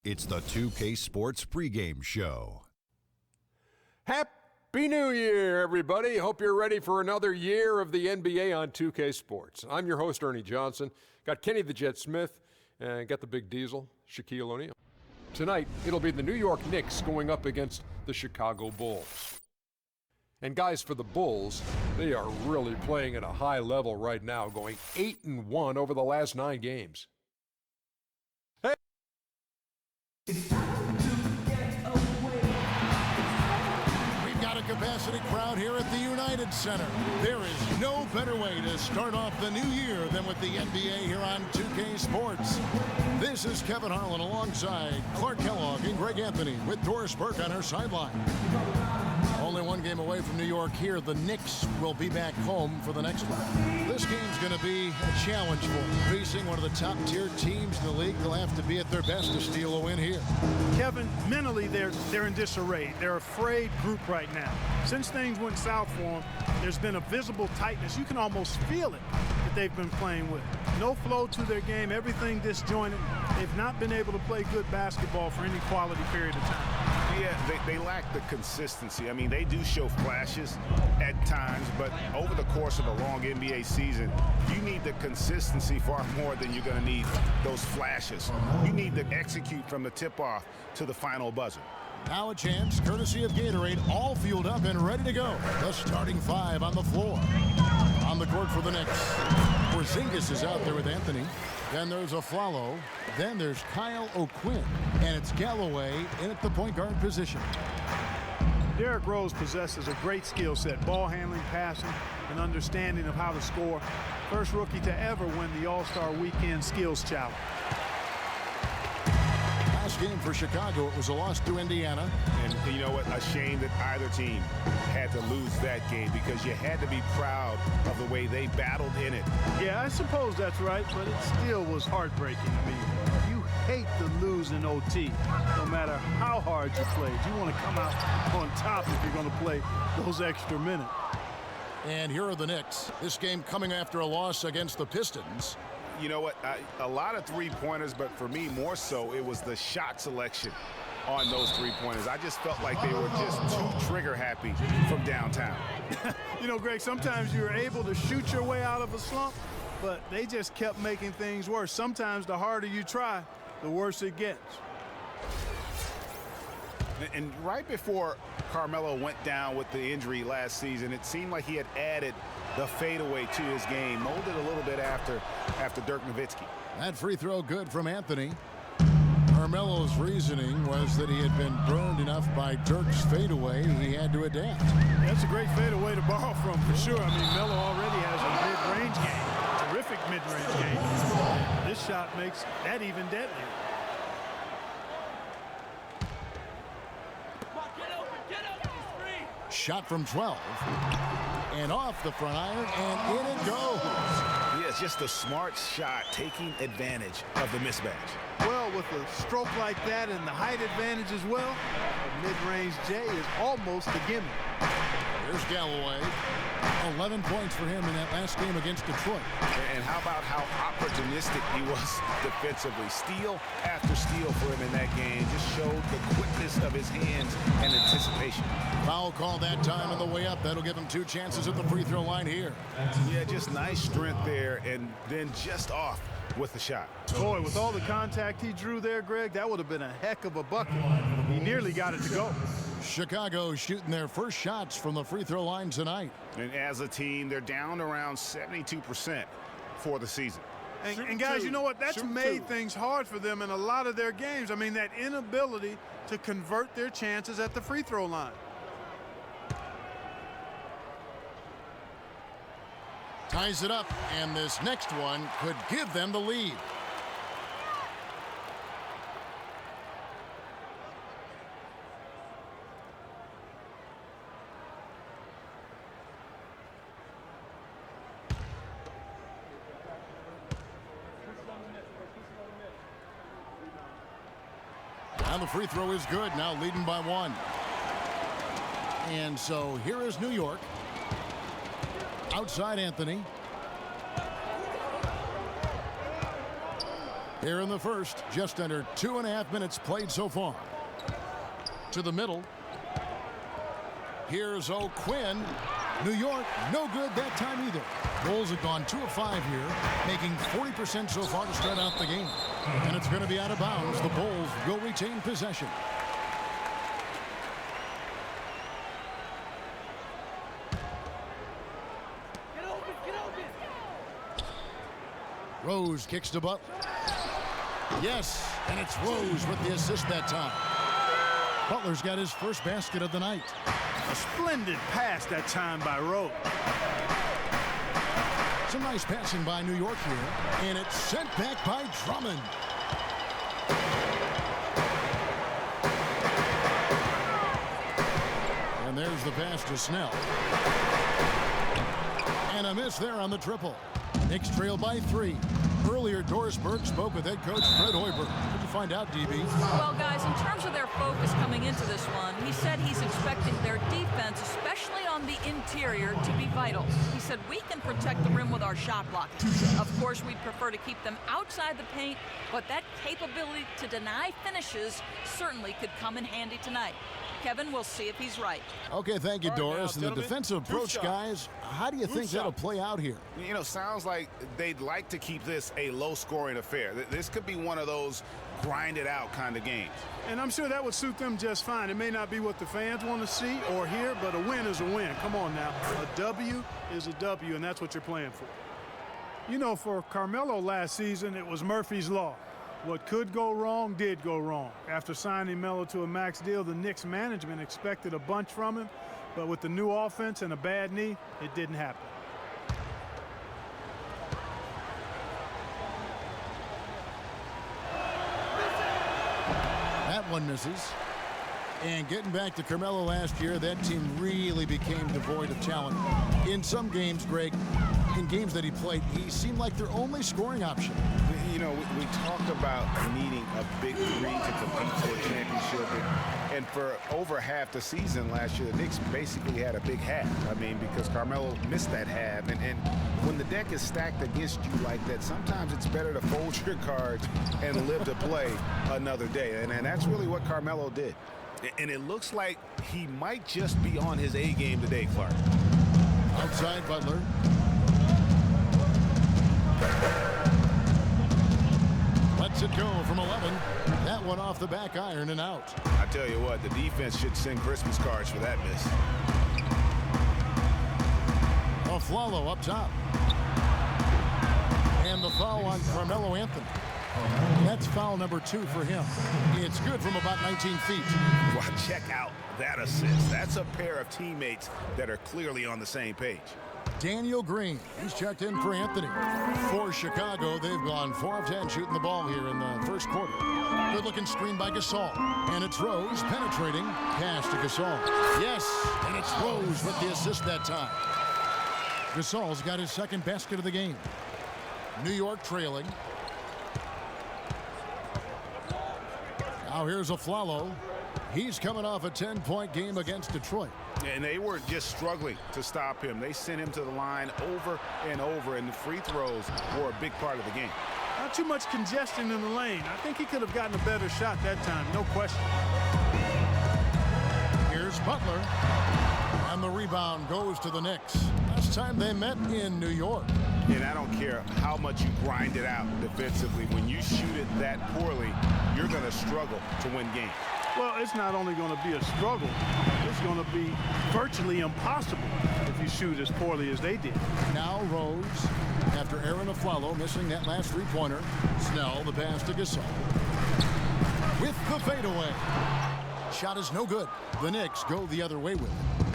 It's the 2K Sports pregame show. Happy New Year, everybody. Hope you're ready for another year of the NBA on 2K Sports. I'm your host, Ernie Johnson. Got Kenny the Jet Smith and got the big diesel, Shaquille O'Neal. Tonight, it'll be the New York Knicks going up against the Chicago Bulls. And guys, for the Bulls, they are really playing at a high level right now, going 8-1 over the last 9 games. Capacity crowd here at the United Center. There is no better way to start off the new year than with the NBA here on 2K Sports. This is Kevin Harlan alongside Clark Kellogg and Greg Anthony with Doris Burke on our sideline. Only one game away from New York here. The Knicks will be back home for the next one. This game's going to be a challenge for them. Facing one of the top-tier teams in the league, they'll have to be at their best to steal a win here. Kevin, mentally they're in disarray. They're a frayed group right now. Since things went south for them, there's been a visible tightness. You can almost feel it that they've been playing with. No flow to their game, everything disjointed. They've not been able to play good basketball for any quality period of time. Yeah, they lack the consistency. I mean, they do show flashes at times, but over the course of a long NBA season, you need the consistency far more than you're going to need those flashes. You need to execute from the tip-off to the final buzzer. Now a chance, courtesy of Gatorade, all fueled up and ready to go. The starting 5 on the floor. On the court for the Knicks, Porzingis is out there with Anthony. Then there's Aflalo. Then there's Kyle O'Quinn. And it's Galloway in at the point guard position. Derrick Rose possesses a great skill set, ball handling, passing, and understanding of how to score. First rookie to ever win the All-Star Weekend Skills Challenge. Last game for Chicago, it was a loss to Indiana. And you know what? A shame that either team had to lose that game because you had to be proud of the way they battled in it. Yeah, I suppose that's right, but it still was heartbreaking. I mean, you hate to lose in OT, no matter how hard you played. You want to come out on top if you're going to play those extra minutes. And here are the Knicks. This game coming after a loss against the Pistons. You know what? A lot of three-pointers, but for me, more so, it was the shot selection on those three-pointers. I just felt like they were just too trigger-happy from downtown. You know, Greg, sometimes you're able to shoot your way out of a slump, but they just kept making things worse. Sometimes the harder you try, the worse it gets. And right before Carmelo went down with the injury last season, it seemed like he had added the fadeaway to his game, molded a little bit after Dirk Nowitzki. That free throw good from Anthony. Carmelo's reasoning was that he had been burned enough by Dirk's fadeaway, he had to adapt. That's a great fadeaway to borrow from, for sure. I mean, Melo already has a mid-range game, terrific mid-range game. This shot makes that even deadlier. Shot from 12. And off the front iron, and in it goes. Yeah, it's just a smart shot, taking advantage of the mismatch. Well, with a stroke like that and the height advantage as well, a mid-range J is almost a gimme. Here's Galloway. 11 points for him in that last game against Detroit. And how about how opportunistic he was defensively? Steal after steal for him in that game just showed the quickness of his hands and anticipation. Foul call that time on the way up. That'll give him 2 chances at the free throw line here. Yeah, just nice strength there and then just off with the shot. Boy, with all the contact he drew there, Greg, that would have been a heck of a bucket. He nearly got it to go. Chicago shooting their first shots from the free throw line tonight. And as a team, they're down around 72% for the season. And guys, you know what? That's made things hard for them in a lot of their games. I mean, that inability to convert their chances at the free throw line. Ties it up, and this next one could give them the lead. And the free throw is good, now leading by 1. And so here is New York. Outside Anthony. Here in the first, just under 2.5 minutes played so far. To the middle. Here's O'Quinn. New York, no good that time either. Bulls have gone 2 of 5 here, making 40% so far to start out the game. And it's going to be out of bounds. The Bulls will retain possession. Rose kicks to Butler. Yes, and it's Rose with the assist that time. Butler's got his first basket of the night. A splendid pass that time by Rose. Some nice passing by New York here, and it's sent back by Drummond. And there's the pass to Snell. And a miss there on the triple. Knicks trail by 3. Earlier, Doris Burke spoke with head coach Fred Hoiberg. What did you find out, DB? Well, guys, in terms of their focus coming into this one, he said he's expecting their defense, especially on the interior, to be vital. He said, we can protect the rim with our shot blocking. Of course, we'd prefer to keep them outside the paint, but that capability to deny finishes certainly could come in handy tonight. Kevin, we'll see if he's right. Okay, thank you, Doris. And the defensive approach, guys, how do you think that'll play out here? You know, sounds like they'd like to keep this a low-scoring affair. This could be one of those grind-it-out kind of games. And I'm sure that would suit them just fine. It may not be what the fans want to see or hear, but a win is a win. Come on now. A W is a W, and that's what you're playing for. You know, for Carmelo last season, it was Murphy's Law. What could go wrong did go wrong. After signing Melo to a max deal, the Knicks management expected a bunch from him, but with the new offense and a bad knee, it didn't happen. That one misses. And getting back to Carmelo last year, that team really became devoid of talent. In some games, Greg, in games that he played, he seemed like their only scoring option. You know, we talked about needing a big 3 to compete for a championship. And for over half the season last year, the Knicks basically had a big half. I mean, because Carmelo missed that half. And when the deck is stacked against you like that, sometimes it's better to fold your cards and live to play another day. And that's really what Carmelo did. And it looks like he might just be on his A game today, Clark. Outside Butler. Lets it go from 11. That one off the back iron and out. I tell you what, the defense should send Christmas cards for that miss. Aflalo up top. And the foul on Carmelo Anthony. That's foul number 2 for him. It's good from about 19 feet. Well, check out that assist. That's a pair of teammates that are clearly on the same page. Daniel Green, he's checked in for Anthony. For Chicago, they've gone 4 of 10 shooting the ball here in the first quarter. Good-looking screen by Gasol. And it's Rose penetrating. Pass to Gasol. Yes, and it's Rose with the assist that time. Gasol's got his second basket of the game. New York trailing. Now here's Aflalo. He's coming off a 10-point game against Detroit. And they were just struggling to stop him. They sent him to the line over and over, and the free throws were a big part of the game. Not too much congestion in the lane. I think he could have gotten a better shot that time, no question. Here's Butler. And the rebound goes to the Knicks. Last time they met in New York. And I don't care how much you grind it out defensively. When you shoot it that poorly, you're going to struggle to win games. Well, it's not only going to be a struggle, it's going to be virtually impossible if you shoot as poorly as they did. Now Rose, after Aaron Aflalo missing that last three-pointer. Snell, the pass to Gasol. With the fadeaway. Shot is no good. The Knicks go the other way with it.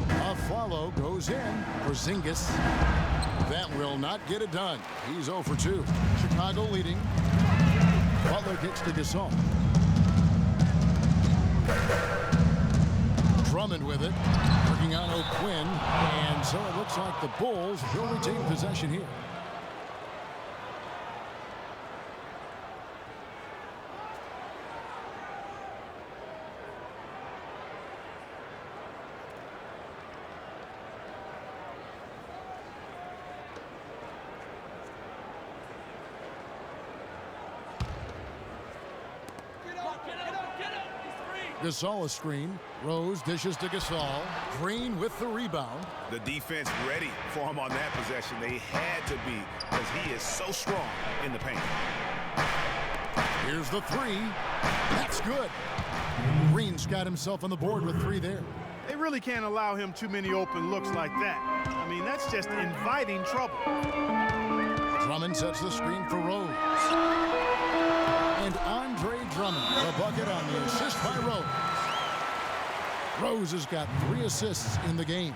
Aflalo goes in for Zingis. That will not get it done. He's 0 for 2. Chicago leading. Butler gets to Gasol. Drummond with it. Working on O'Quinn. And so it looks like the Bulls will retain possession here. Gasol a screen. Rose dishes to Gasol. Green with the rebound. The defense ready for him on that possession. They had to be, because he is so strong in the paint. Here's the three. That's good. Green's got himself on the board with 3 there. They really can't allow him too many open looks like that. I mean, that's just inviting trouble. Drummond sets the screen for Rose. And Andre Drummond, the bucket on the assist by Rose. Rose has got 3 assists in the game.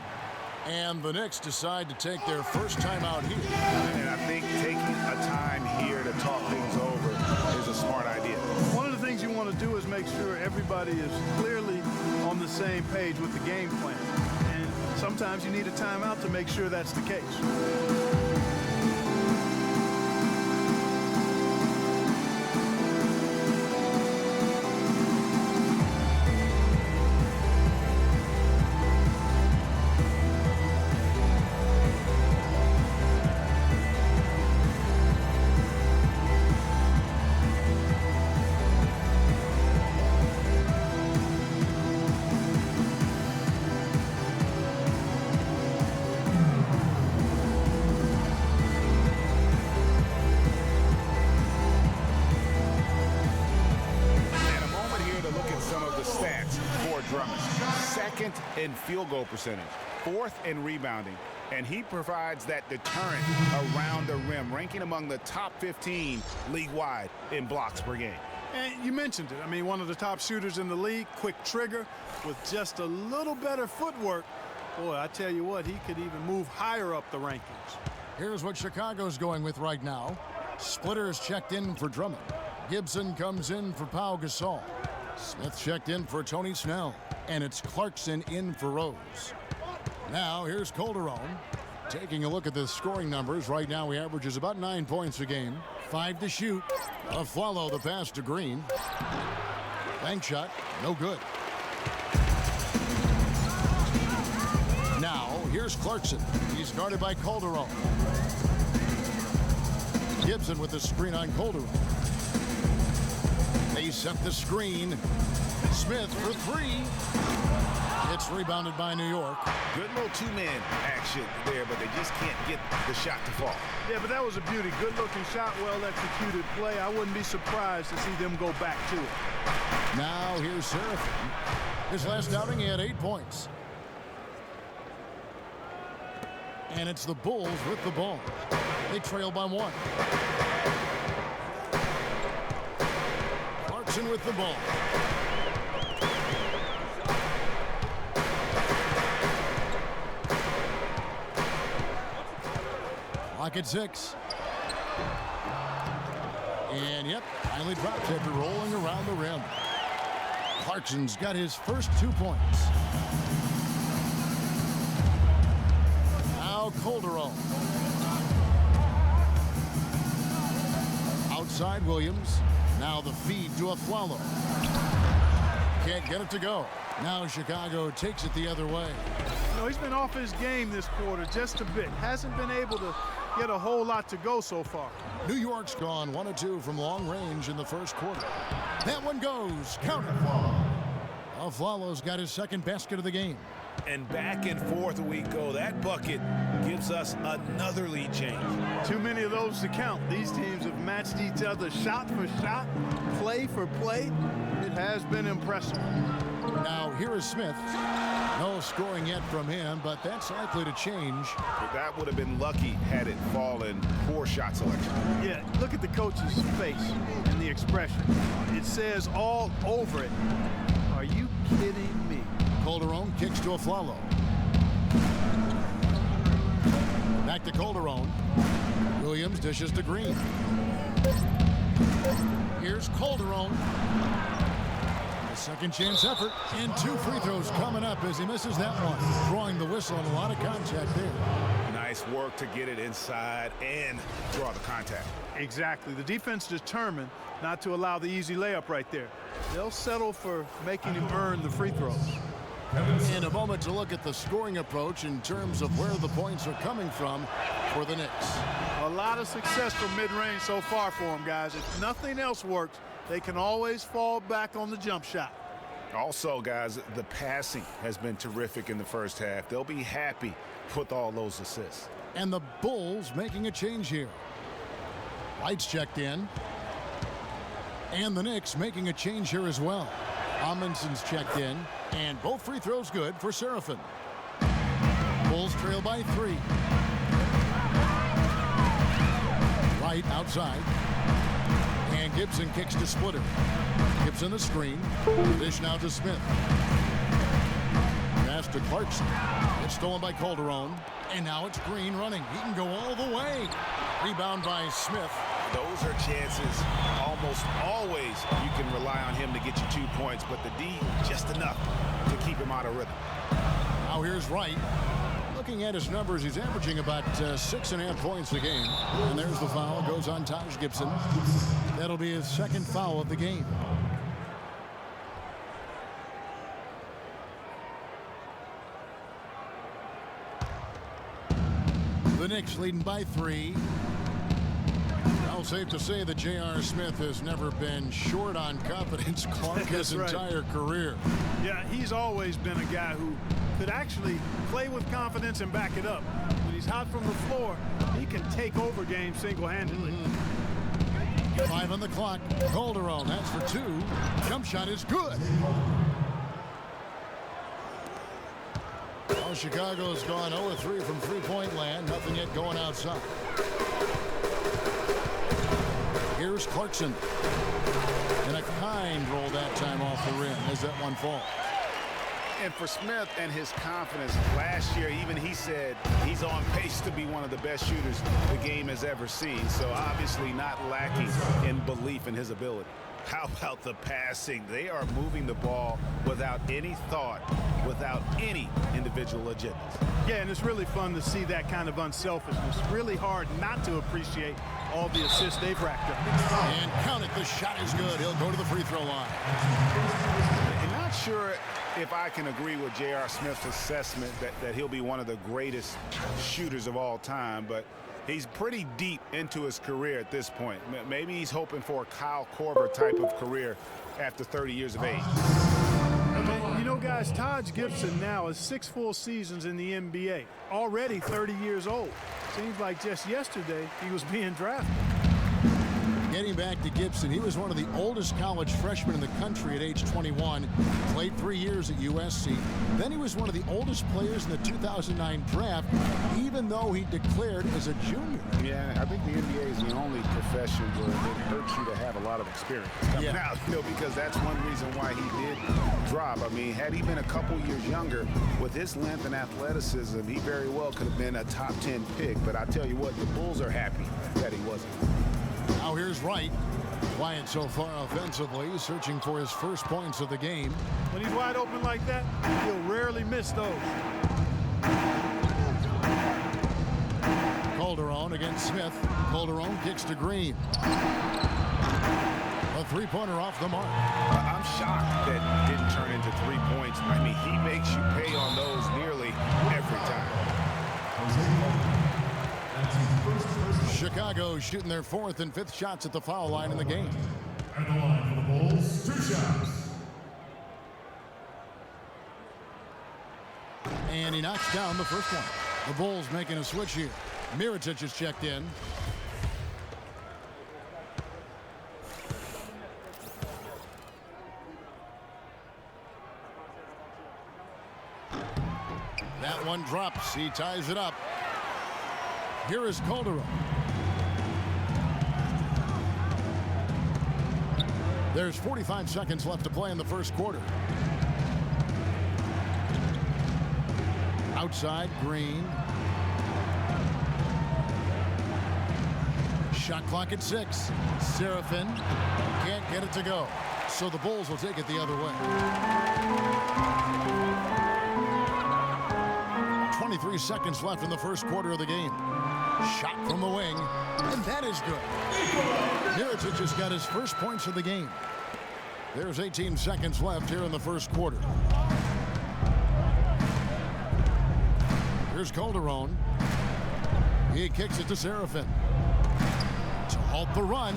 And the Knicks decide to take their first time out here. And I think taking a time here to talk things over is a smart idea. One of the things you want to do is make sure everybody is clearly on the same page with the game plan. And sometimes you need a timeout to make sure that's the case. Second in field goal percentage, 4th in rebounding, and he provides that deterrent around the rim, ranking among the top 15 league-wide in blocks per game. And you mentioned it. I mean, one of the top shooters in the league, quick trigger with just a little better footwork. Boy, I tell you what, he could even move higher up the rankings. Here's what Chicago's going with right now. Splitters checked in for Drummond. Gibson comes in for Pau Gasol. Smith checked in for Tony Snell. And it's Clarkson in for Rose. Now here's Calderon. Taking a look at the scoring numbers. Right now he averages about 9 points a game. 5 to shoot. Afflalo the pass to Green. Bank shot. No good. Now here's Clarkson. He's guarded by Calderon. Gibson with the screen on Calderon. They set the screen. Smith for 3. It's rebounded by New York. Good little 2-man action there, but they just can't get the shot to fall. Yeah, but that was a beauty. Good-looking shot, well-executed play. I wouldn't be surprised to see them go back to it. Now here's Serafin. His last outing, he had 8 points. And it's the Bulls with the ball. They trail by 1. Clarkson with the ball. Clock at 6. And yep, finally drops after rolling around the rim. Clarkson's got his first 2 points. Now Calderon. Outside Williams. Now the feed to Afflalo. Can't get it to go. Now Chicago takes it the other way. You know, he's been off his game this quarter just a bit. Hasn't been able to get a whole lot to go so far. New York's gone 1 of 2 from long range in the first quarter. That one goes. Count it. Afflalo's got his second basket of the game. And back and forth we go. That bucket gives us another lead change. Too many of those to count. These teams have matched each other shot for shot, play for play. It has been impressive. Now here is Smith. No scoring yet from him, but that's likely to change. But that would have been lucky had it fallen. Poor shot selection. Yeah, look at the coach's face and the expression. It says all over it. Are you kidding me? Calderon kicks to Afflalo. Back to Calderon. Williams dishes to Green. Here's Calderon. A second chance effort. And 2 free throws coming up as he misses that one. Drawing the whistle and a lot of contact there. Nice work to get it inside and draw the contact. Exactly. The defense determined not to allow the easy layup right there. They'll settle for making him earn the free throws. In a moment to look at the scoring approach in terms of where the points are coming from for the Knicks. A lot of success from mid-range so far for them, guys. If nothing else works, they can always fall back on the jump shot. Also, guys, the passing has been terrific in the first half. They'll be happy with all those assists. And the Bulls making a change here. Lights checked in. And the Knicks making a change here as well. Amundsen's checked in. And both free throws good for Seraphin. Bulls trail by 3. Right outside. And Gibson kicks to Splitter. Gibson the screen. Dish now to Smith. Pass to Clarkson. It's stolen by Calderon. And now it's Green running. He can go all the way. Rebound by Smith. Those are chances. Almost always you can rely on him to get you 2 points, but the D just enough to keep him out of rhythm. Now here's Wright. Looking at his numbers, he's averaging about 6.5 points a game. And there's the foul. It goes on Taj Gibson. That'll be his second foul of the game. The Knicks leading by 3. Now safe to say that J.R. Smith has never been short on confidence, Clark, his entire career. Yeah, he's always been a guy who could actually play with confidence and back it up. When he's hot from the floor, he can take over games single-handedly. 5 on the clock. Calderon, that's for 2. Jump shot is good. Well, Chicago's gone 0-3 from three-point land. Nothing yet going outside. Here's Clarkson. And a kind roll that time off the rim as that one falls. And for Smith and his confidence, last year even he said he's on pace to be one of the best shooters the game has ever seen. So obviously not lacking in belief in his ability. How about the passing? They are moving the ball without any thought, without any individual agendas. Yeah, and it's really fun to see that kind of unselfishness. Really hard not to appreciate all the assists they've racked up. And count it, the shot is good. He'll go to the free throw line. I'm not sure if I can agree with J.R. Smith's assessment that he'll be one of the greatest shooters of all time, but he's pretty deep into his career at this point. Maybe he's hoping for a Kyle Korver type of career after 30 years of age. You know, guys, Taj Gibson now has 6 full seasons in the NBA, already 30 years old. Seems like just yesterday he was being drafted. Getting back to Gibson, he was one of the oldest college freshmen in the country at age 21. Played 3 years at USC. Then he was one of the oldest players in the 2009 draft, even though he declared as a junior. Yeah, I think the NBA is the only profession where it hurts you to have a lot of experience coming out, because that's one reason why he did drop. I mean, had he been a couple years younger, with his length and athleticism, he very well could have been a top 10 pick. But I tell you what, the Bulls are happy that he wasn't. Now here's Wright. Quiet so far offensively, searching for his first points of the game. When he's wide open like that, he'll rarely miss those. Calderon against Smith. Calderon kicks to Green. A three-pointer off the mark. I'm shocked that didn't turn into 3 points. I mean, he makes you pay on those nearly every time. Chicago shooting their 4th and 5th shots at the foul line in the game. At the line for the Bulls, 2 shots. And he knocks down the first one. The Bulls making a switch here. Mirotic is checked in. That one drops. He ties it up. Here is Calderon. There's 45 seconds left to play in the first quarter. Outside, Green. Shot clock at 6. Seraphin can't get it to go. So the Bulls will take it the other way. 23 seconds left in the first quarter of the game. Shot from the wing, and that is good. Mirotic just got his first points of the game. There's 18 seconds left here in the first quarter. Here's Calderon. He kicks it to Seraphin. To halt the run.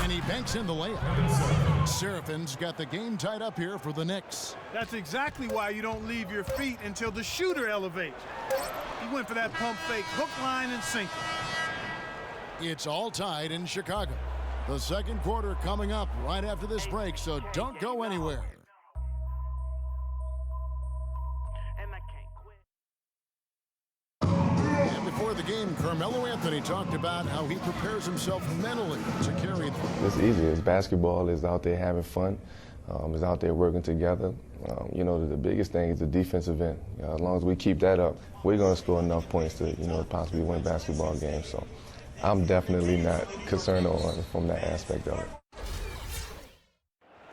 And he banks in the layup. Seraphin's got the game tied up here for the Knicks. That's exactly why you don't leave your feet until the shooter elevates. He went for that pump fake, hook, line, and sinker. It's all tied in Chicago. The second quarter coming up right after this break, so don't go anywhere. And before the game, Carmelo Anthony talked about how he prepares himself mentally to carry them. It's easy. It's basketball. It's out there having fun. It's out there working together. You know, the biggest thing is the defensive end. As long as we keep that up, we're going to score enough points to, possibly win basketball games. So I'm definitely not concerned from that aspect of it.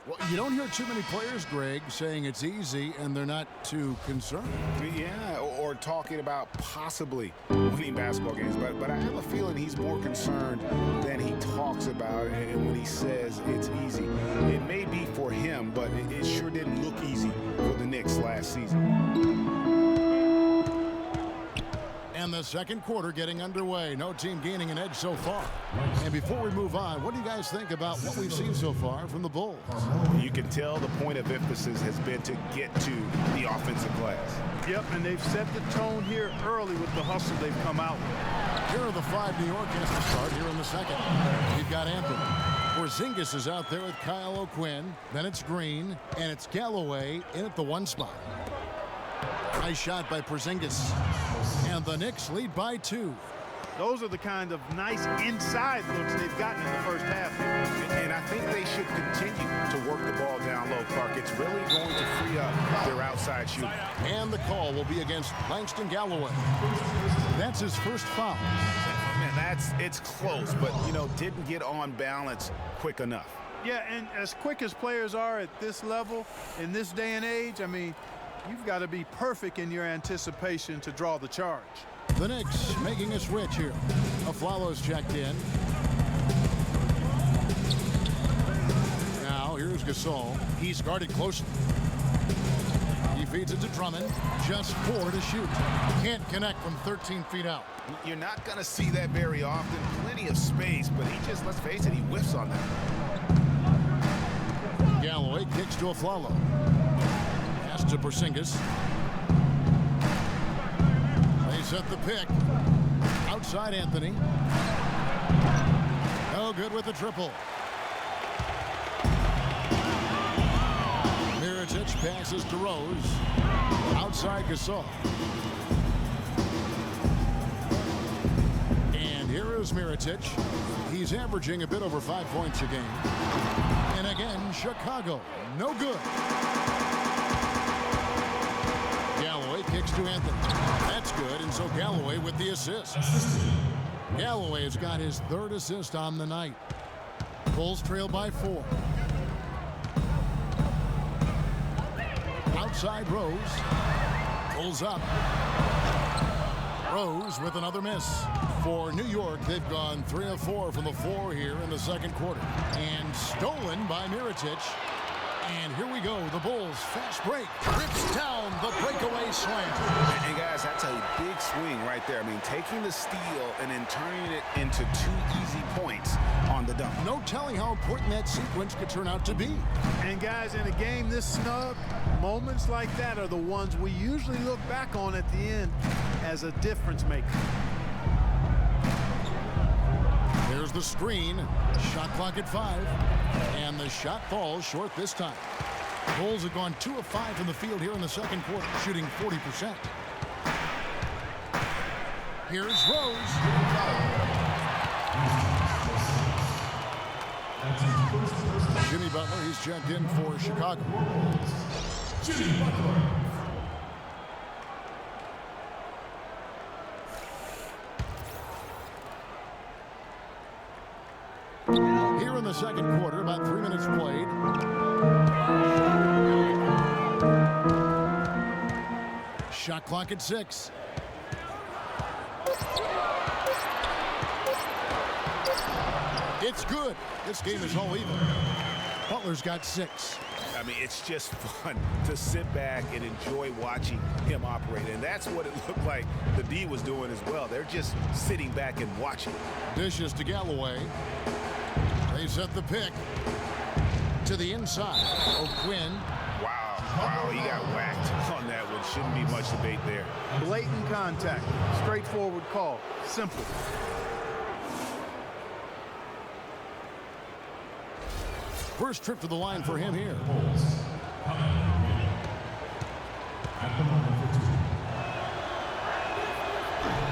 Well, you don't hear too many players, Greg, saying it's easy and they're not too concerned. Yeah, or talking about possibly winning basketball games. But I have a feeling he's more concerned than he talks about it and when he says it's easy. It may be for him, but it sure didn't look easy for the Knicks last season. And the second quarter getting underway. No team gaining an edge so far. And before we move on, what do you guys think about what we've seen so far from the Bulls? You can tell the point of emphasis has been to get to the offensive glass. Yep, and they've set the tone here early with the hustle they've come out with. Here are the five New York has to start here in the second. You've got Anthony. Porzingis is out there with Kyle O'Quinn. Then it's Green, and it's Galloway in at the one spot. Nice shot by Porzingis. And the Knicks lead by 2. Those are the kind of nice inside looks they've gotten in the first half. And I think they should continue to work the ball down low, Clark. It's really going to free up their outside shooting. And the call will be against Langston Galloway. That's his first foul. Man, it's close, but, didn't get on balance quick enough. Yeah, and as quick as players are at this level, in this day and age, I mean, you've got to be perfect in your anticipation to draw the charge. The Knicks making a switch here. Aflalo's checked in. Now here's Gasol. He's guarded closely. He feeds it to Drummond. Just 4 to shoot. Can't connect from 13 feet out. You're not going to see that very often. Plenty of space, but he just, let's face it, he whiffs on that. Galloway kicks to Aflalo. Pass to Porzingis. They set the pick. Outside Anthony. No good with the triple. Mirotic passes to Rose. Outside Gasol. And here is Mirotic. He's averaging a bit over 5 points a game. And again, Chicago. No good. Galloway kicks to Anthony. That's good, and so Galloway with the assist. Galloway has got his 3rd assist on the night. Bulls trail by 4. Outside Rose. Pulls up. Rose with another miss. For New York, they've gone 3 of 4 from the floor here in the second quarter. And stolen by Mirotic. And here we go. The Bulls fast break. Rips down the breakaway slam. And guys, that's a big swing right there. I mean, taking the steal and then turning it into 2 easy points on the dunk. No telling how important that sequence could turn out to be. And guys, in a game this snug, moments like that are the ones we usually look back on at the end as a difference maker. There's the screen. Shot clock at 5. And the shot falls short this time. Bulls have gone 2 of 5 from the field here in the second quarter, shooting 40%. Here's Rose. Jimmy Butler, he's checked in for Chicago. Jimmy Butler. Here in the second quarter, about 3 minutes played. Shot clock at 6. It's good. This game is all even. Butler's got 6. I mean, it's just fun to sit back and enjoy watching him operate. And that's what it looked like the D was doing as well. They're just sitting back and watching. Dishes to Galloway. They set the pick to the inside. O'Quinn. Wow, he got whacked on that one. Shouldn't be much debate there. Blatant contact. Straightforward call. Simple. First trip to the line for him here.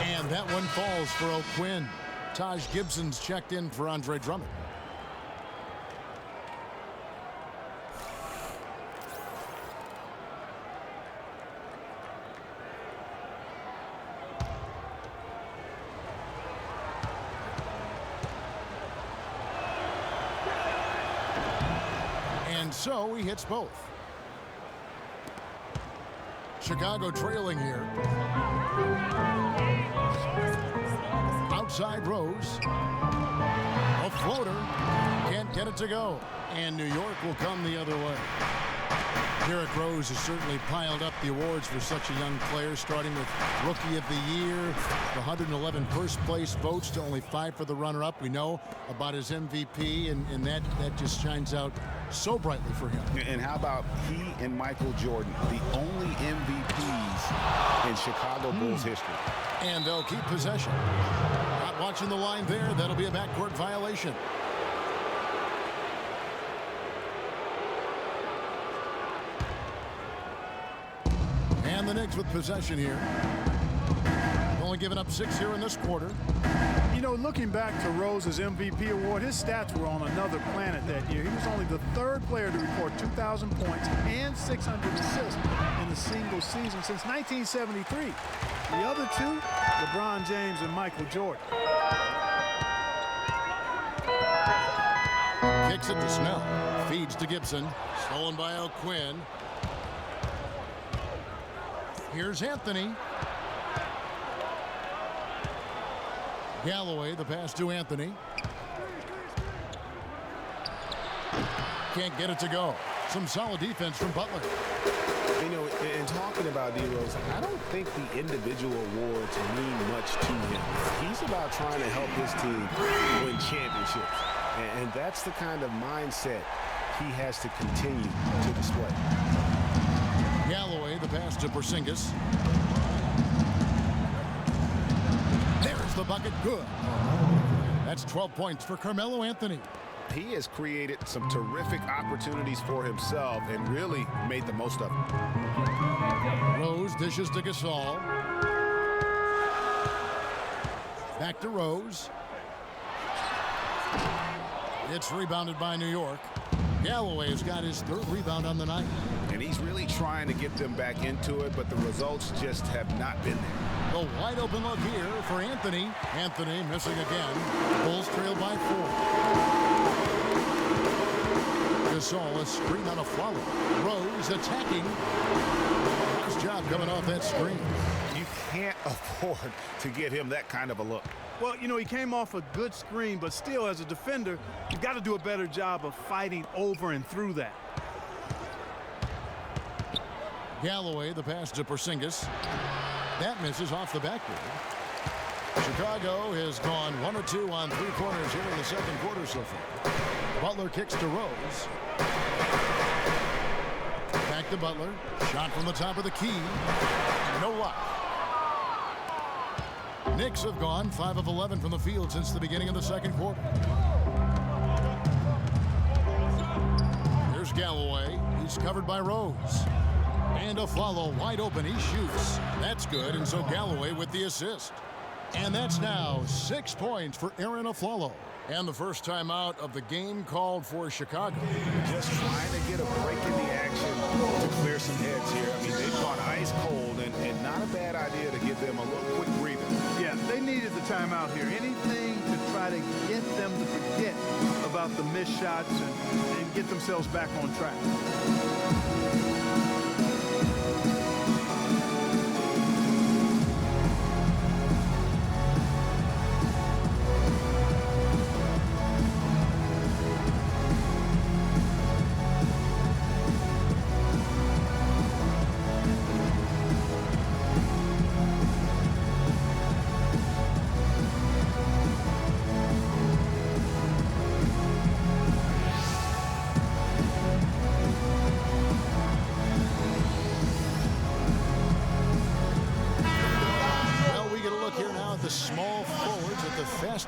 And that one falls for O'Quinn. Taj Gibson's checked in for Andre Drummond. And so he hits both. Chicago trailing here. Outside Rose. A floater. Can't get it to go. And New York will come the other way. Derrick Rose has certainly piled up the awards for such a young player, starting with Rookie of the Year, the 111 first place votes to only 5 for the runner-up. We know about his MVP, and that just shines out so brightly for him. And how about he and Michael Jordan, the only MVPs in Chicago Bulls history. And they'll keep possession. Not watching the line there. That'll be a backcourt violation. And the Knicks with possession here. Only giving up 6 here in this quarter. You know, looking back to Rose's MVP award, his stats were on another planet that year. He was only the 3rd player to record 2,000 points and 600 assists in a single season since 1973. The other two, LeBron James and Michael Jordan. Kicks it to Snell. Feeds to Gibson. Stolen by O'Quinn. Here's Anthony. Galloway, the pass to Anthony. Can't get it to go. Some solid defense from Butler. You know, in talking about D-Rose, I don't think the individual awards mean much to him. He's about trying to help his team win championships. And that's the kind of mindset he has to continue to display. Galloway, the pass to Porzingis. There's the bucket. Good. That's 12 points for Carmelo Anthony. He has created some terrific opportunities for himself and really made the most of them. Rose dishes to Gasol. Back to Rose. It's rebounded by New York. Galloway has got his 3rd rebound on the night. And he's really trying to get them back into it, but the results just have not been there. The wide open look here for Anthony. Anthony missing again. Bulls trail by 4. Gasol, a screen on a follow. Rose attacking. Nice job coming off that screen. You can't afford to give him that kind of a look. Well, you know, he came off a good screen, but still, as a defender, you've got to do a better job of fighting over and through that. Galloway, the pass to Porzingis. That misses off the backboard. Chicago has gone 1 or 2 on 3 corners here in the 2nd quarter so far. Butler kicks to Rose. Back to Butler. Shot from the top of the key. No luck. Knicks have gone 5 of 11 from the field since the beginning of the 2nd quarter. Here's Galloway. He's covered by Rose. And a follow wide open. He shoots. That's good. And so Galloway with the assist. And that's now 6 points for Aaron Aflalo. And the first timeout of the game called for Chicago. Just trying to get a break in the action to clear some heads here. I mean, they've gone ice cold, and not a bad idea to give them a little quick breather. Yeah, they needed the timeout here. Anything to try to get them to forget about the missed shots and get themselves back on track.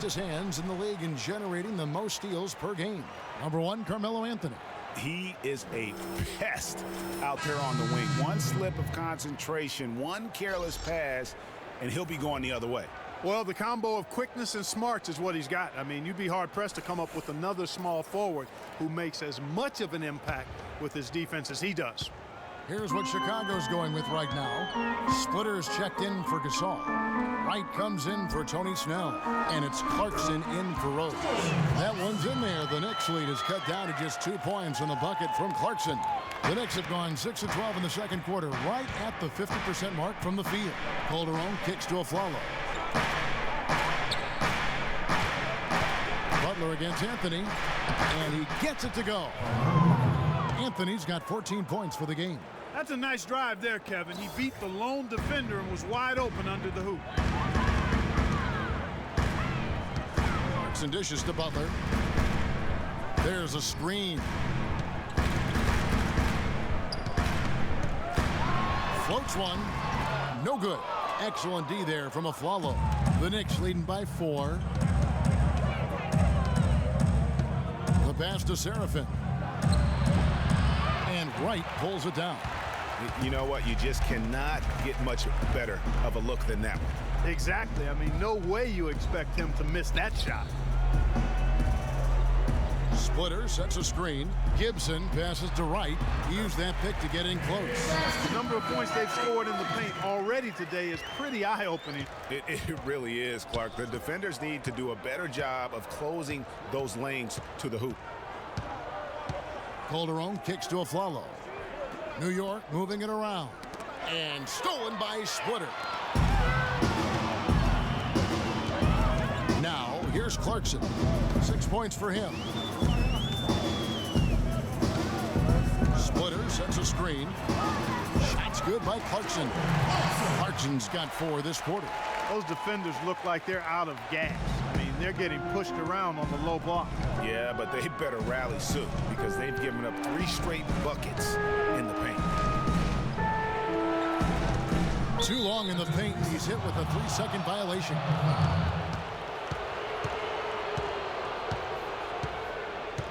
fastest hands in the league in generating the most steals per game. Number 1, Carmelo Anthony. He is a pest out there on the wing. One slip of concentration, one careless pass, and he'll be going the other way. Well, the combo of quickness and smarts is what he's got. I mean, you'd be hard-pressed to come up with another small forward who makes as much of an impact with his defense as he does. Here's what Chicago's going with right now. Splitters checked in for Gasol. Wright comes in for Tony Snell. And it's Clarkson in for Rose. That one's in there. The Knicks lead is cut down to just 2 points in the bucket from Clarkson. The Knicks have gone 6 of 12 in the second quarter, right at the 50% mark from the field. Calderon kicks to Afflalo. Butler against Anthony, and he gets it to go. Anthony's got 14 points for the game. That's a nice drive there, Kevin. He beat the lone defender and was wide open under the hoop. Clarkson dishes to Butler. There's a screen. Floats one. No good. Excellent D there from Afflalo. The Knicks leading by 4. The pass to Seraphin. And Wright pulls it down. You know what? You just cannot get much better of a look than that one. Exactly. I mean, no way you expect him to miss that shot. Splitter sets a screen. Gibson passes to Wright. He used that pick to get in close. The number of points they've scored in the paint already today is pretty eye-opening. It really is, Clark. The defenders need to do a better job of closing those lanes to the hoop. Calderon kicks to Afflalo. New York moving it around. And stolen by Splitter. Now, here's Clarkson. 6 points for him. Splitter sets a screen. Shot's good by Clarkson. Clarkson's got 4 this quarter. Those defenders look like they're out of gas. I mean, they're getting pushed around on the low block. Yeah, but they better rally soon because they've given up 3 straight buckets in the paint. Too long in the paint. He's hit with a 3-second violation.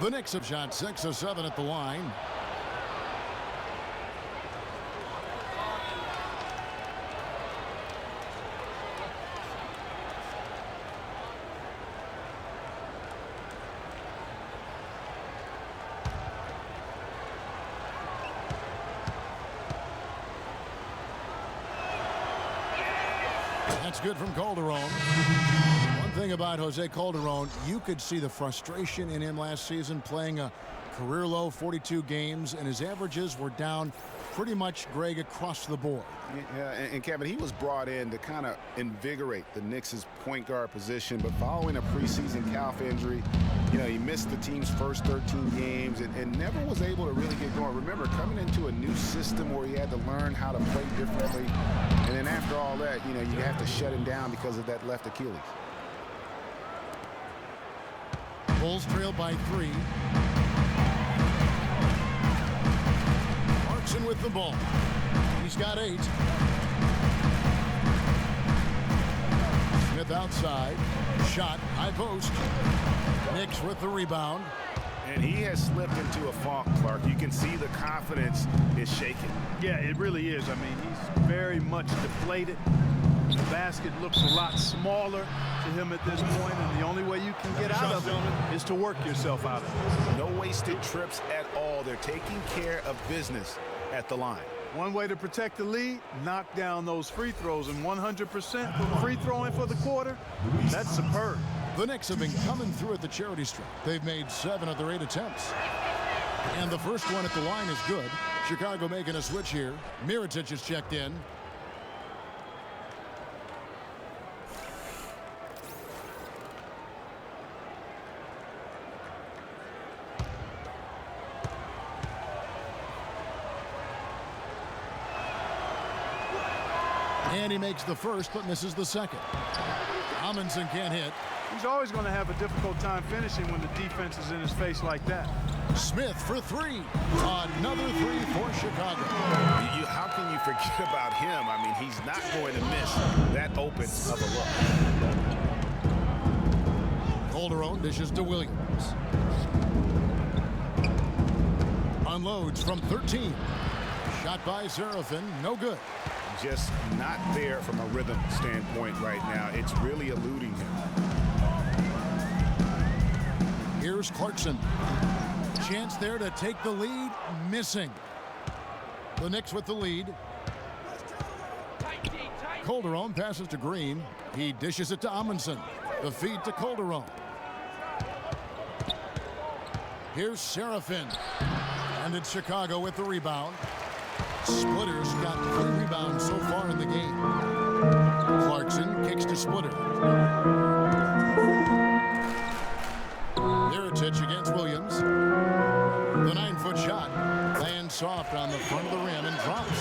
The Knicks have shot 6 of 7 at the line. That's good from Calderon. One thing about Jose Calderon, you could see the frustration in him last season playing a career low 42 games, and his averages were down pretty much, Greg, across the board. Yeah, and Kevin, he was brought in to kind of invigorate the Knicks' point guard position, but following a preseason calf injury, you know, he missed the team's first 13 games and never was able to really get going. Remember, coming into a new system where he had to learn how to play differently, and then after all that, you know, you have to shut him down because of that left Achilles. Bulls trail by 3. Clarkson with the ball. He's got 8. Smith outside. Shot. High post. Knicks with the rebound. And he has slipped into a funk, Clark. You can see the confidence is shaking. Yeah, it really is. I mean, he's very much deflated. The basket looks a lot smaller to him at this point, and the only way you can get out of it is to work yourself out of it. No wasted trips at all. They're taking care of business at the line. One way to protect the lead, knock down those free throws, and 100% free throwing for the quarter, that's superb. The Knicks have been coming through at the charity stripe. They've made 7 of their 8 attempts. And the first one at the line is good. Chicago making a switch here. Mirotic is checked in. And he makes the first, but misses the second. Amundsen can't hit. He's always going to have a difficult time finishing when the defense is in his face like that. Smith for 3. Another 3 for Chicago. How can you forget about him? I mean, he's not going to miss that open of a look. Calderon dishes to Williams. Unloads from 13. Shot by Serafin, no good. Just not there from a rhythm standpoint right now. It's really eluding him. Here's Clarkson. Chance there to take the lead, missing. The Knicks with the lead. Calderon passes to Green. He dishes it to Amundsen. The feed to Calderon. Here's Serafin. And it's Chicago with the rebound. Splitter's got 3 rebounds so far in the game. Clarkson kicks to Splitter. Mirotic against Williams. The 9-foot shot lands soft on the front of the rim and drops.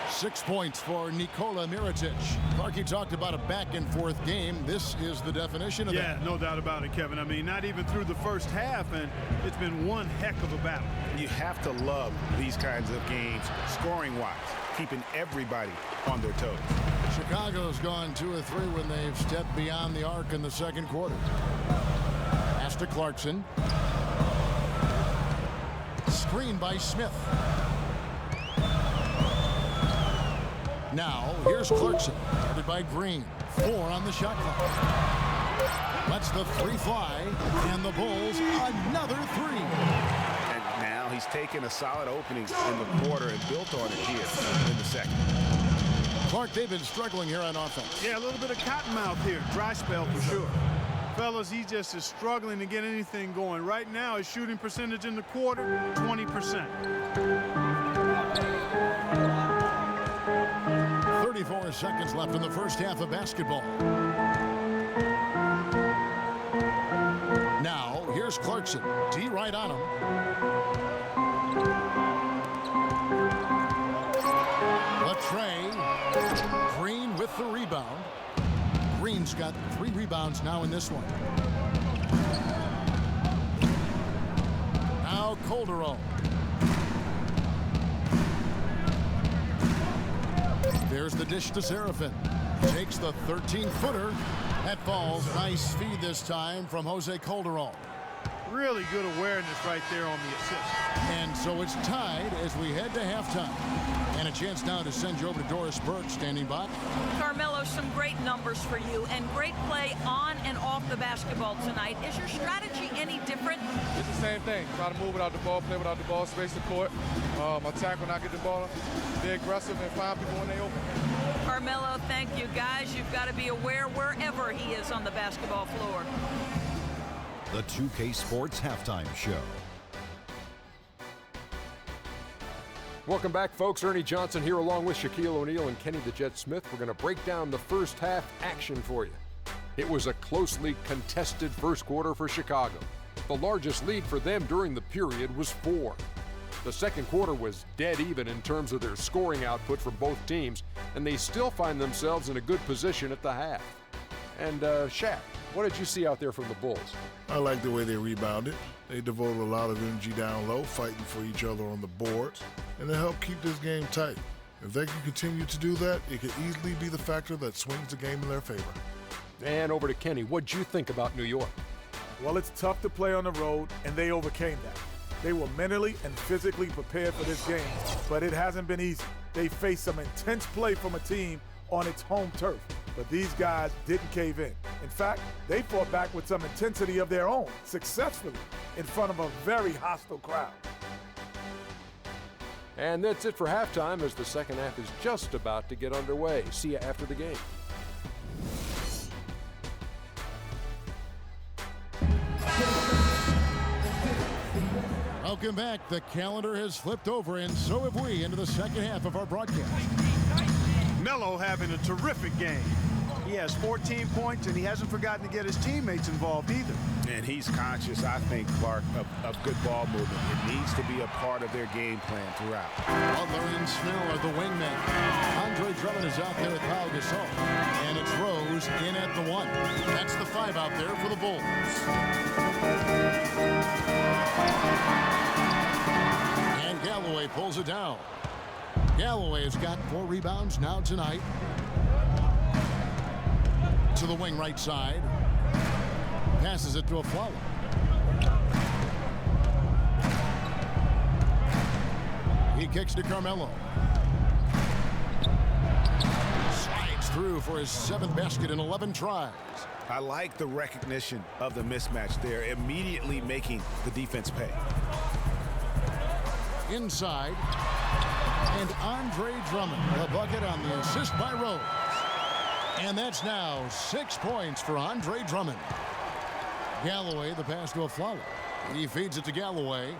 6 points for Nikola Mirotic. Clark, you talked about a back-and-forth game. This is the definition of that. Yeah, no doubt about it, Kevin. I mean, not even through the first half, and it's been one heck of a battle. You have to love these kinds of games, scoring-wise, keeping everybody on their toes. Chicago's gone 2 of 3 when they've stepped beyond the arc in the second quarter. Pass to Clarkson. Screen by Smith. Now, here's Clarkson, guarded by Green. 4 on the shot clock. Lets the 3 fly, and the Bulls another 3. And now he's taken a solid opening in the quarter and built on it here in the second. Clark, they've been struggling here on offense. Yeah, a little bit of cottonmouth here. Dry spell for sure. Fellas, he just is struggling to get anything going. Right now, his shooting percentage in the quarter, 20%. 34 seconds left in the first half of basketball. Now, here's Clarkson. D right on him. Latrey. Green with the rebound. Green's got 3 rebounds now in this one. Now Calderon. There's the dish to Serafin. Takes the 13-footer. That falls. Nice feed this time from Jose Calderon. Really good awareness right there on the assist. And so it's tied as we head to halftime. And a chance now to send you over to Doris Burke standing by. Carmelo, some great numbers for you and great play on and off the basketball tonight. Is your strategy any different? It's the same thing. Try to move without the ball, play without the ball, space the court, attack when I get the ball, be aggressive and find people when they open. Carmelo, thank you, guys. You've got to be aware wherever he is on the basketball floor. The 2K Sports Halftime Show. Welcome back, folks. Ernie Johnson here along with Shaquille O'Neal and Kenny the Jet Smith. We're going to break down the first half action for you. It was a closely contested first quarter for Chicago. The largest lead for them during the period was 4. The second quarter was dead even in terms of their scoring output for both teams, and they still find themselves in a good position at the half. And Shaq, what did you see out there from the Bulls? I like the way they rebounded. They devoted a lot of energy down low, fighting for each other on the boards, and they helped keep this game tight. If they can continue to do that, it could easily be the factor that swings the game in their favor. And over to Kenny. What'd you think about New York? Well, it's tough to play on the road, and they overcame that. They were mentally and physically prepared for this game, but it hasn't been easy. They faced some intense play from a team on its home turf, but these guys didn't cave in. In fact, they fought back with some intensity of their own, successfully, in front of a very hostile crowd. And that's it for halftime as the second half is just about to get underway. See you after the game. Welcome back. The calendar has flipped over, and so have we, into the second half of our broadcast. Melo having a terrific game. He has 14 points, and he hasn't forgotten to get his teammates involved either. And he's conscious, I think, Clark, of good ball movement. It needs to be a part of their game plan throughout. Butler and Snell are the wingmen. Andre Drummond is out there with Pau Gasol. And it's Rose in at the 1. That's the 5 out there for the Bulls. And Galloway pulls it down. Galloway has got 4 rebounds now tonight. To the wing right side. Passes it to Aflalo. He kicks to Carmelo. Slides through for his 7th basket in 11 tries. I like the recognition of the mismatch there, immediately making the defense pay. Inside. And Andre Drummond, the bucket on the assist by Rose. And that's now 6 points for Andre Drummond. Galloway, the pass to Aflalo. He feeds it to Galloway.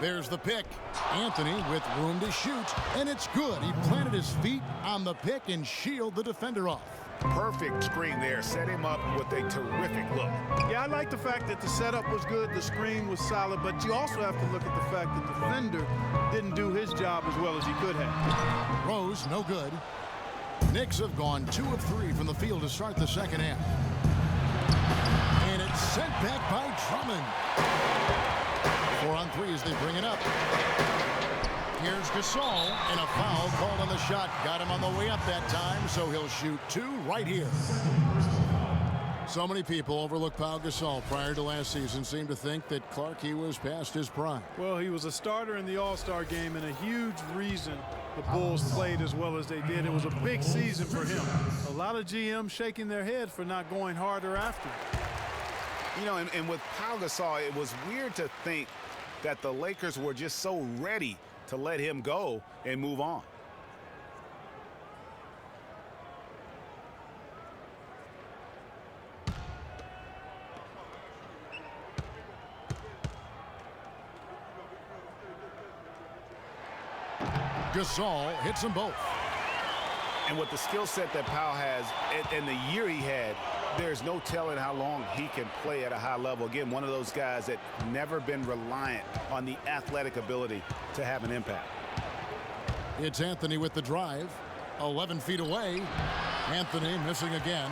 There's the pick. Anthony with room to shoot, and it's good. He planted his feet on the pick and shielded the defender off. Perfect screen there. Set him up with a terrific look. Yeah, I like the fact that the setup was good, the screen was solid, but you also have to look at the fact that the defender didn't do his job as well as he could have. Rose, no good. Knicks have gone 2 of 3 from the field to start the second half. And it's sent back by Drummond. 4 on 3 as they bring it up. Here's Gasol, and a foul called on the shot. Got him on the way up that time, so he'll shoot 2 right here. So many people overlook Pau Gasol prior to last season, seem to think that he was past his prime. Well, he was a starter in the All-Star game, and a huge reason the Bulls played as well as they did. It was a big season for him. A lot of GMs shaking their head for not going harder after him. You know, and with Pau Gasol, it was weird to think that the Lakers were just so ready to let him go and move on. Gasol hits them both. And with the skill set that Pau has and the year he had, there's no telling how long he can play at a high level. Again, one of those guys that never been reliant on the athletic ability to have an impact. It's Anthony with the drive. 11 feet away. Anthony missing again.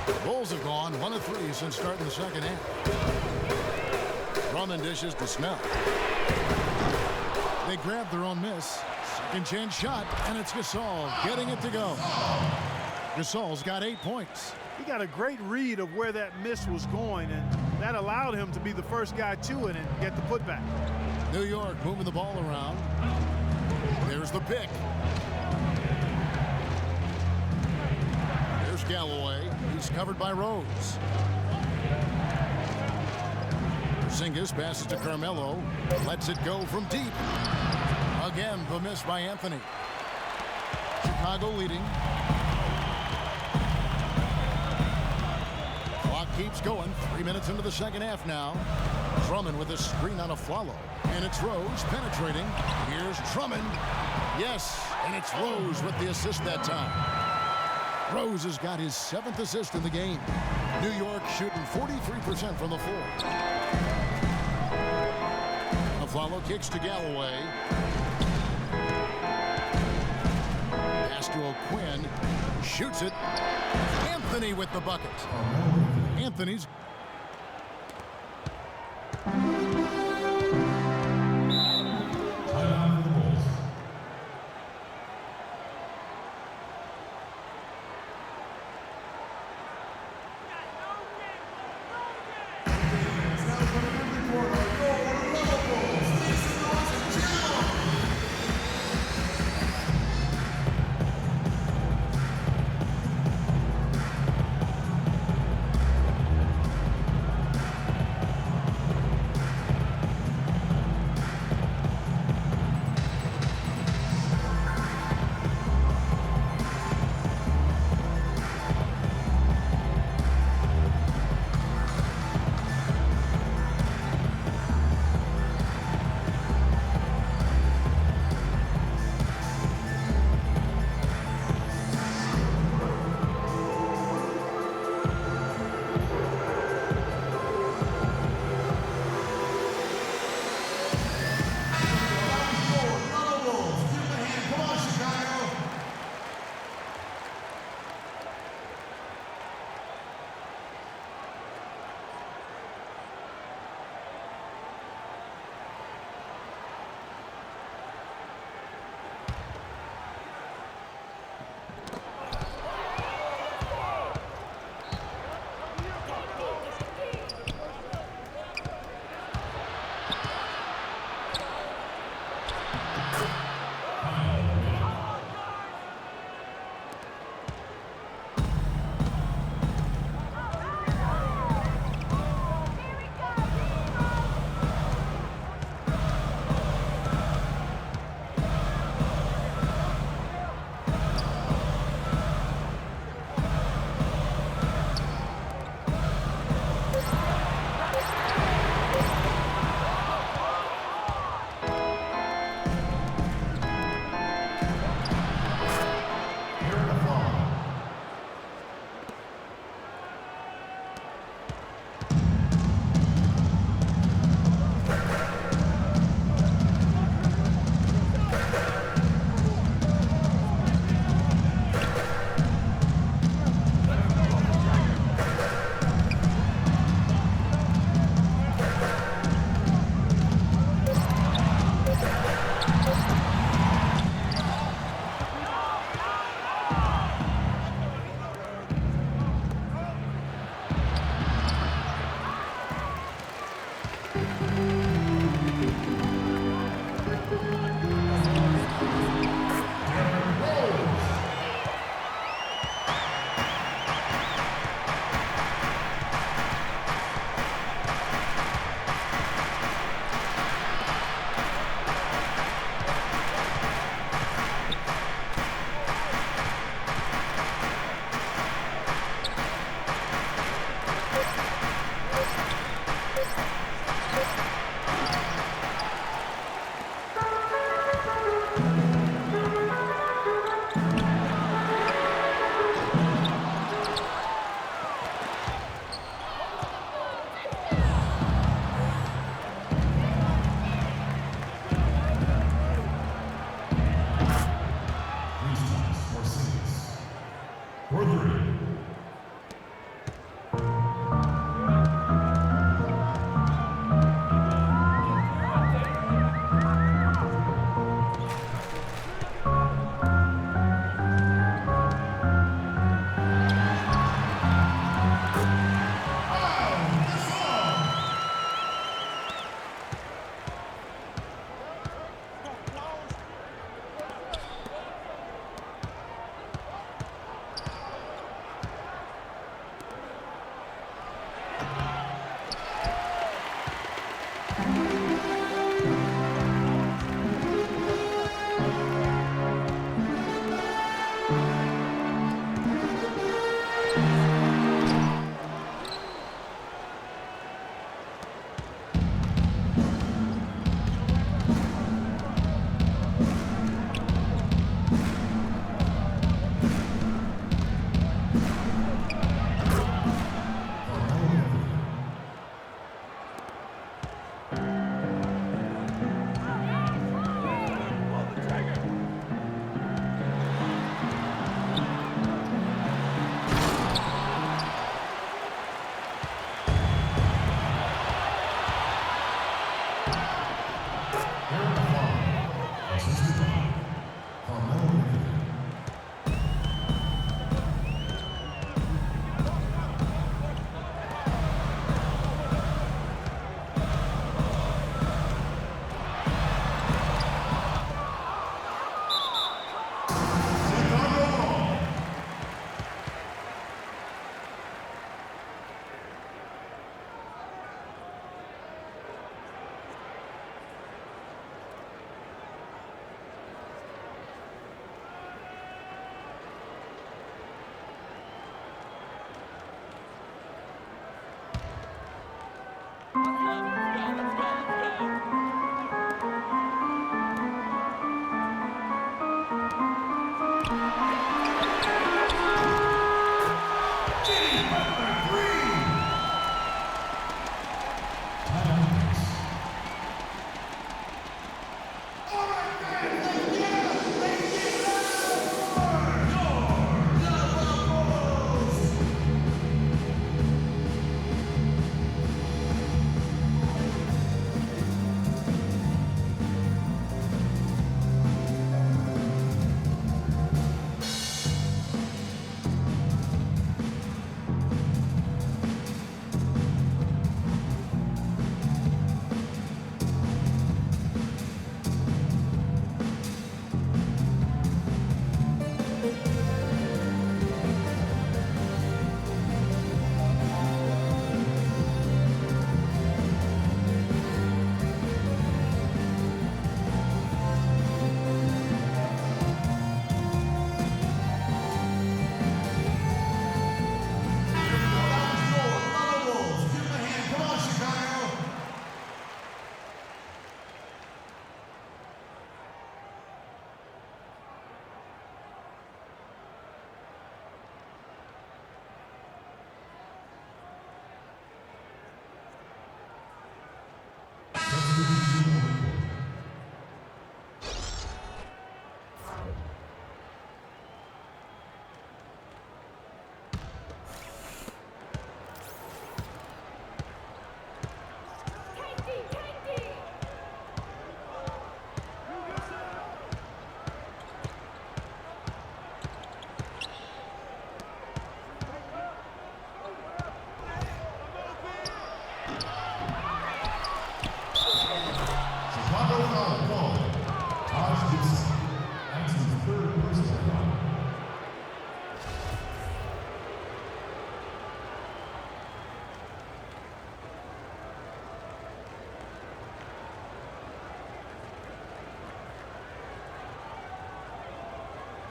The Bulls have gone 1 of 3 since starting the second half. Drummond dishes to Snell. They grab their own miss. Second chance shot, and it's Gasol getting it to go. Gasol's got 8 points. He got a great read of where that miss was going, and that allowed him to be the first guy to it and get the putback. New York moving the ball around. There's the pick. There's Galloway. He's covered by Rose. Porzingis passes to Carmelo. Lets it go from deep. Again, the miss by Anthony. Chicago leading. Clock keeps going. 3 minutes into the second half now. Drummond with a screen on Aflalo. And it's Rose penetrating. Here's Drummond. Yes, and it's Rose with the assist that time. Rose has got his 7th assist in the game. New York shooting 43% from the floor. Aflalo kicks to Galloway. Pass to O'Quinn. Shoots it. Anthony with the bucket. Anthony's.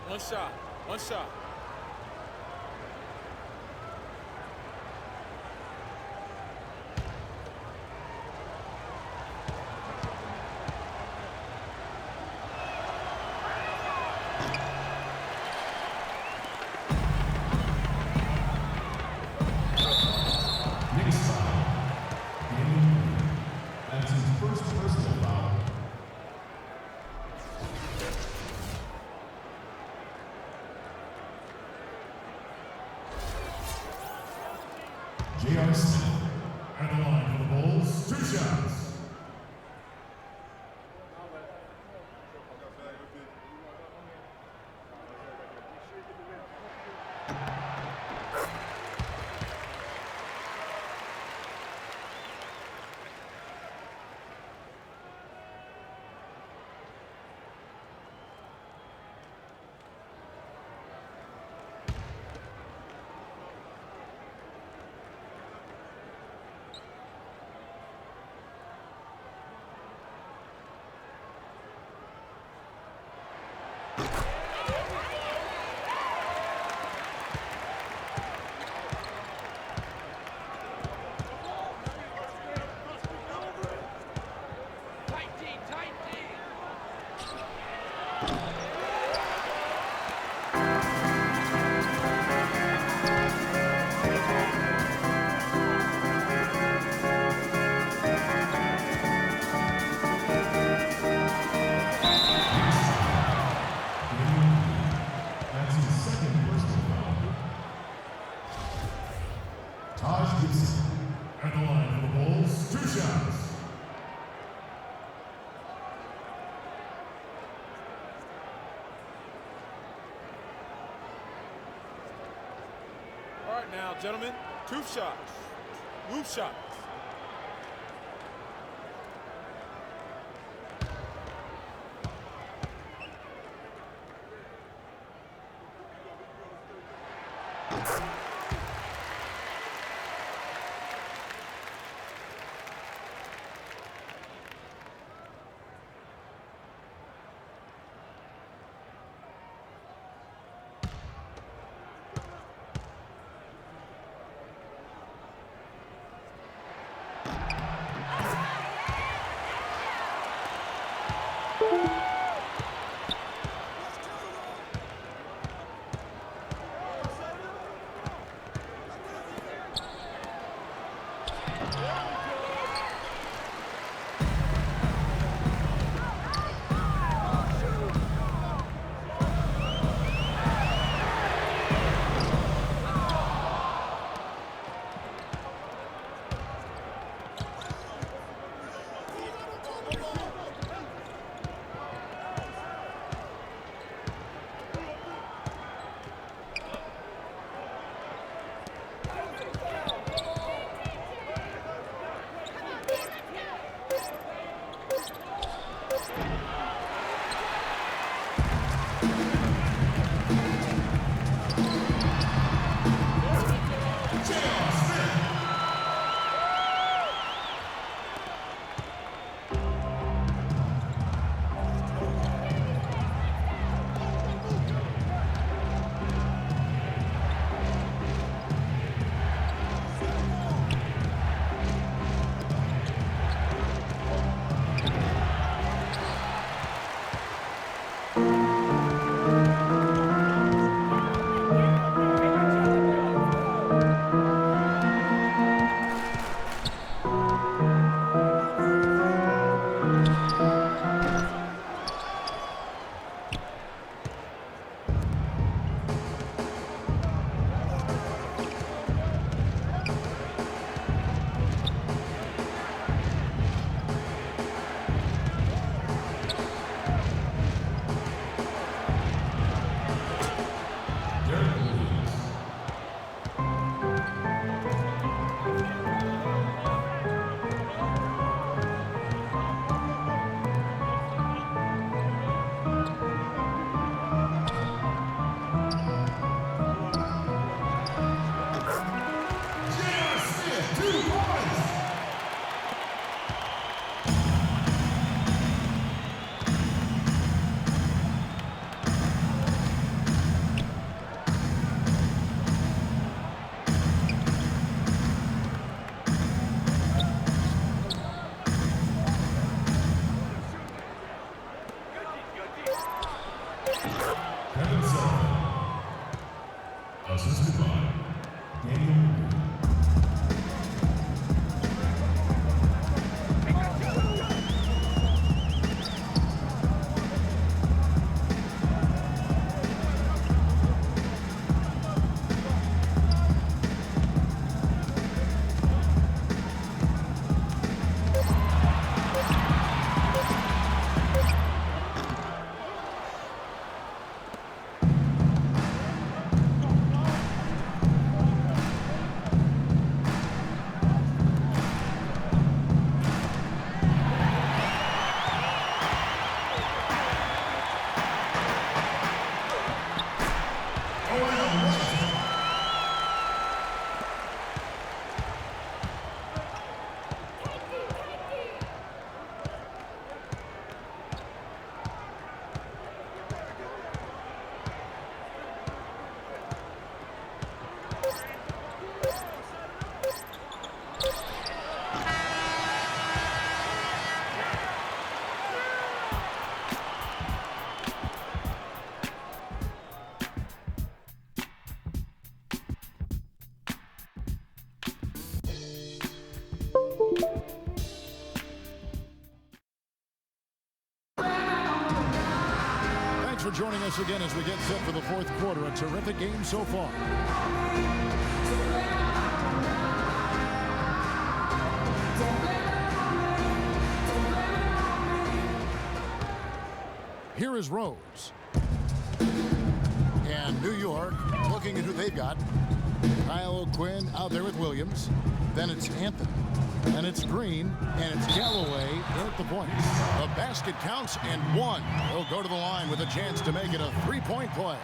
One shot. One shot. Knicks foul. That's his first personal foul. J.R. Smith at the line for the Bulls. 2 shots. That's his second personal foul. Taj Gibson at the line for the Bulls. 2 shots. All right now, gentlemen, 2 shots. Loop shots. joining us again as we get set for the fourth quarter. A terrific game so far. Here is Rose. And New York looking at who they've got. Kyle O'Quinn out there with Williams. Then it's Anthony. And it's Green. And it's Galloway there at the point. The basket counts and one. He'll go to the line with a chance to make it a three-point play.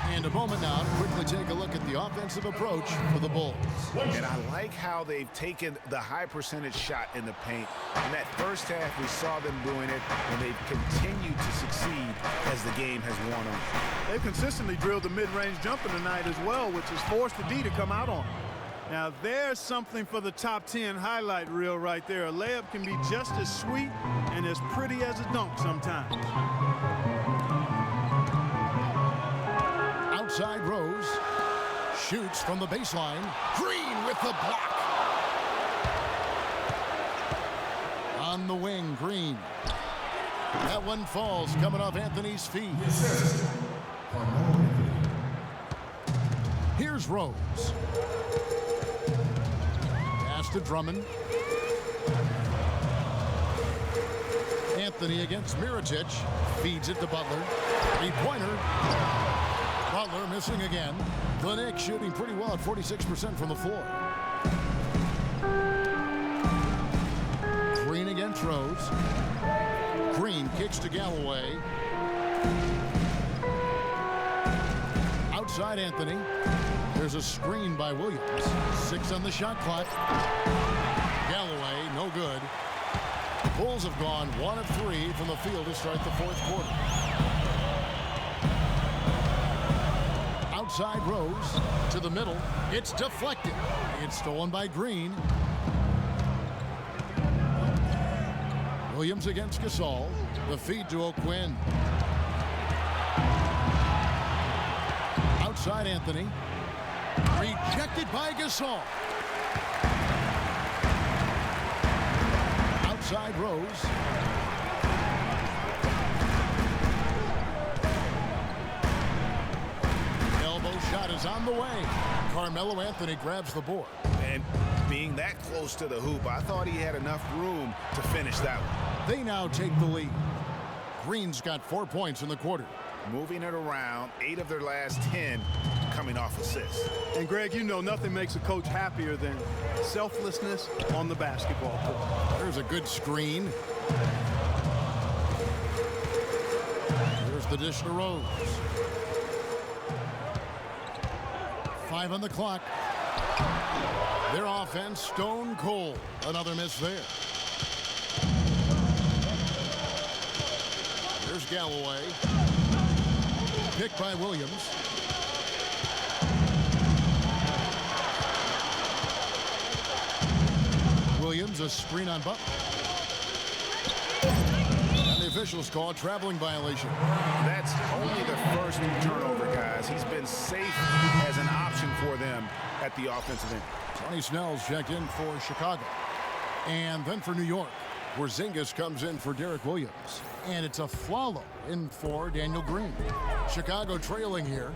And a moment now to quickly take a look at the offensive approach for the Bulls. And I like how they've taken the high percentage shot in the paint. In that first half, we saw them doing it, and they've continued to succeed as the game has worn on. They've consistently drilled the mid-range jumper tonight as well, which has forced the D to come out on. Now, there's something for the top 10 highlight reel right there. A layup can be just as sweet and as pretty as a dunk sometimes. Outside Rose. Shoots from the baseline. Green with the block. On the wing, Green. That one falls coming off Anthony's feet. Here's Rose. Pass to Drummond. Anthony against Mirotic. Feeds it to Butler. Three-pointer. Butler missing again. The Knicks shooting pretty well at 46% from the floor. Green against Rose. Green kicks to Galloway. Outside Anthony. There's a screen by Williams. 6 on the shot clock. Galloway, no good. Bulls have gone 1 of 3 from the field to start the fourth quarter. Outside Rose to the middle. It's deflected. It's stolen by Green. Williams against Gasol. The feed to O'Quinn. Outside Anthony. Rejected by Gasol. Outside Rose. Shot is on the way. Carmelo Anthony grabs the board. And being that close to the hoop, I thought he had enough room to finish that one. They now take the lead. Green's got 4 points in the quarter. Moving it around, 8 of their last 10 coming off assists. And Greg, you know nothing makes a coach happier than selflessness on the basketball court. There's a good screen. There's the dish to Rose. 5 on the clock. Their offense stone cold. Another miss there. Here's Galloway. Picked by Williams. Williams, a screen on Butler. And the officials call a traveling violation. That's only the first turnover, guys. He's been safe as an option for them at the offensive end. Tony Snell's checked in for Chicago. And then for New York, Porzingis comes in for Derek Williams. And it's a Flalo in for Daniel Green. Chicago trailing here.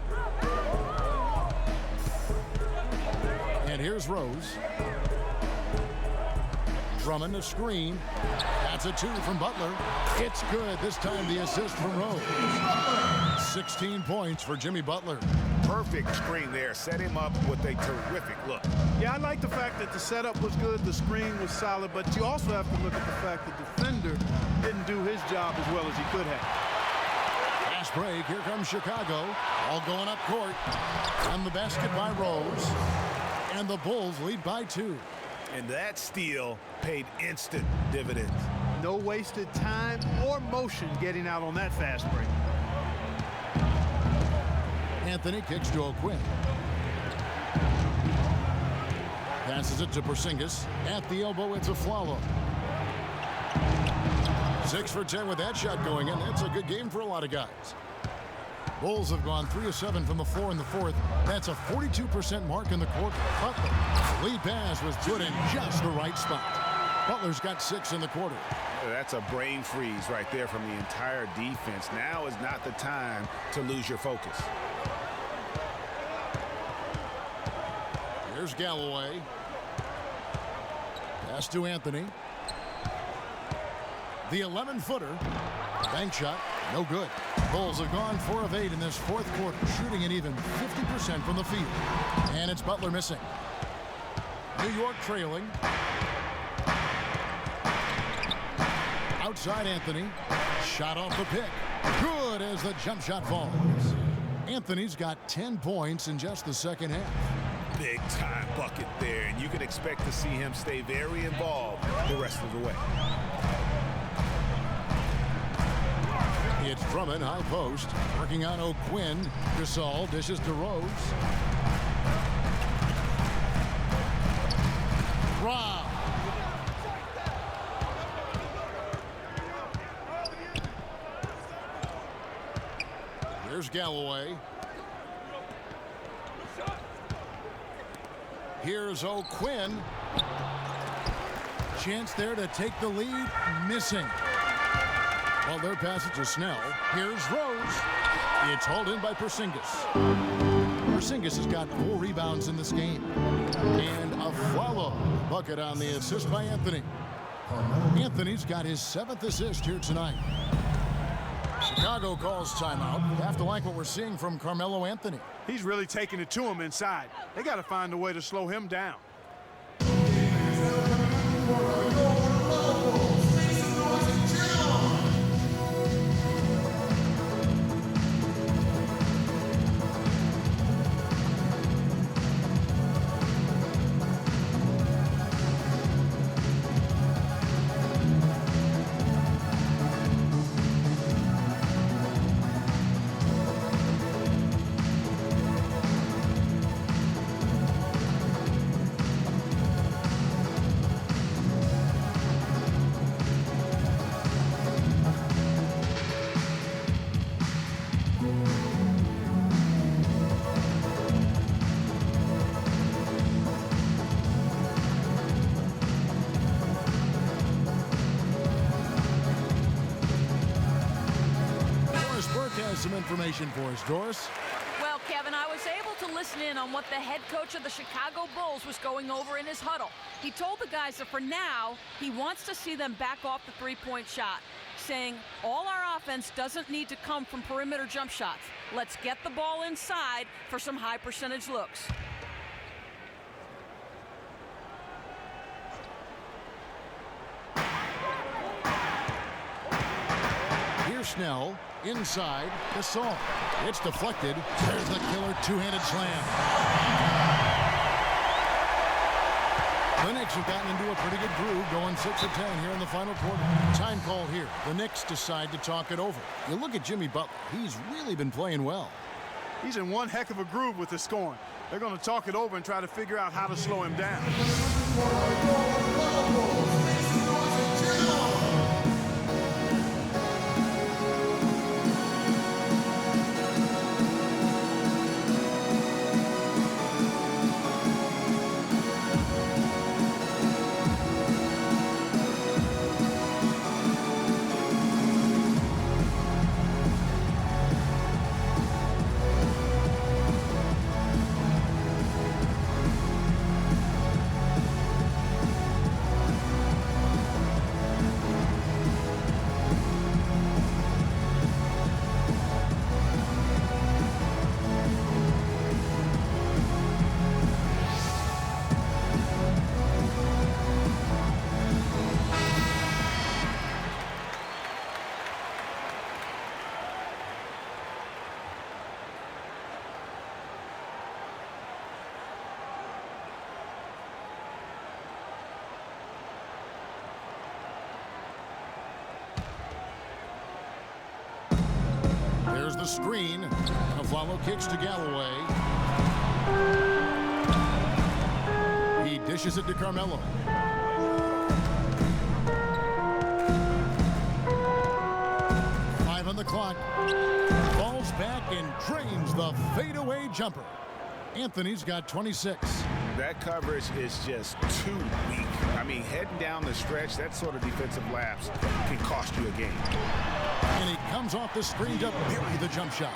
And here's Rose. Drummond a screen. That's a 2 from Butler. It's good. This time the assist from Rose. 16 points for Jimmy Butler. Perfect screen there. Set him up with a terrific look. Yeah, I like the fact that the setup was good, the screen was solid, but you also have to look at the fact that the defender didn't do his job as well as he could have. Fast break. Here comes Chicago. All going up court. And the basket by Rose. And the Bulls lead by 2. And that steal paid instant dividends. No wasted time or motion getting out on that fast break. Anthony kicks to O'Quinn. Passes it to Porzingis. At the elbow, it's a Flalo. 6 for 10 with that shot going in. That's a good game for a lot of guys. Bulls have gone 3 of 7 from the floor in the fourth. That's a 42% mark in the quarter. Butler. Lead pass was put in just the right spot. Butler's got 6 in the quarter. That's a brain freeze right there from the entire defense. Now is not the time to lose your focus. Here's Galloway. Pass to Anthony. The 11-footer. Bank shot. No good. Bulls have gone 4 of 8 in this fourth quarter, shooting an even 50% from the field. And it's Butler missing. New York trailing. Outside Anthony. Shot off the pick. Good as the jump shot falls. Anthony's got 10 points in just the second half. Big time bucket there, and you can expect to see him stay very involved the rest of the way. It's Drummond, high post, working on O'Quinn. Gasol dishes to Rose. Wow. Here's Galloway. Here's O'Quinn. Chance there to take the lead. Missing. Well, their passage to Snell. Here's Rose. It's hauled in by Porzingis. Porzingis has got 4 rebounds in this game. And a follow bucket on the assist by Anthony. Anthony's got his 7th assist here tonight. Chicago calls timeout. Have to like what we're seeing from Carmelo Anthony. He's really taking it to him inside. They got to find a way to slow him down. Some information for us, Doris. Well, Kevin, I was able to listen in on what the head coach of the Chicago Bulls was going over in his huddle. He told the guys that for now, he wants to see them back off the three-point shot, saying all our offense doesn't need to come from perimeter jump shots. Let's get the ball inside for some high percentage looks. Here's Snell. Inside, Gasol. It's deflected. There's the killer two-handed slam. The Knicks have gotten into a pretty good groove, going 6 of 10 here in the final quarter. Time call here. The Knicks decide to talk it over. You look at Jimmy Butler. He's really been playing well. He's in one heck of a groove with the scoring. They're going to talk it over and try to figure out how to slow him down. There's the screen. A follow kicks to Galloway. He dishes it to Carmelo. Five on the clock. Falls back and drains the fadeaway jumper. Anthony's got 26. That coverage is just too weak. I mean, heading down the stretch, that sort of defensive lapse can cost you a game. And he comes off the screen to bury the jump shot.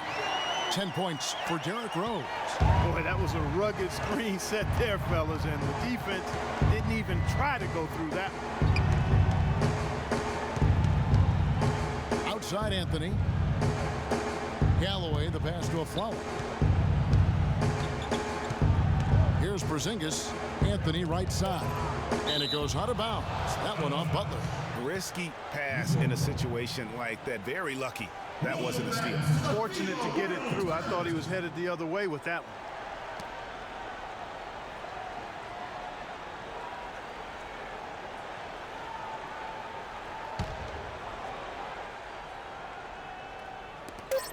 10 points for Derrick Rose. Boy, that was a rugged screen set there, fellas, and the defense didn't even try to go through that. Outside Anthony. Galloway, the pass to a Flower. Here's Porzingis. Anthony right side. And it goes out of bounds. That one off Butler. Risky pass in a situation like that. Very lucky that wasn't a steal. Fortunate to get it through. I thought he was headed the other way with that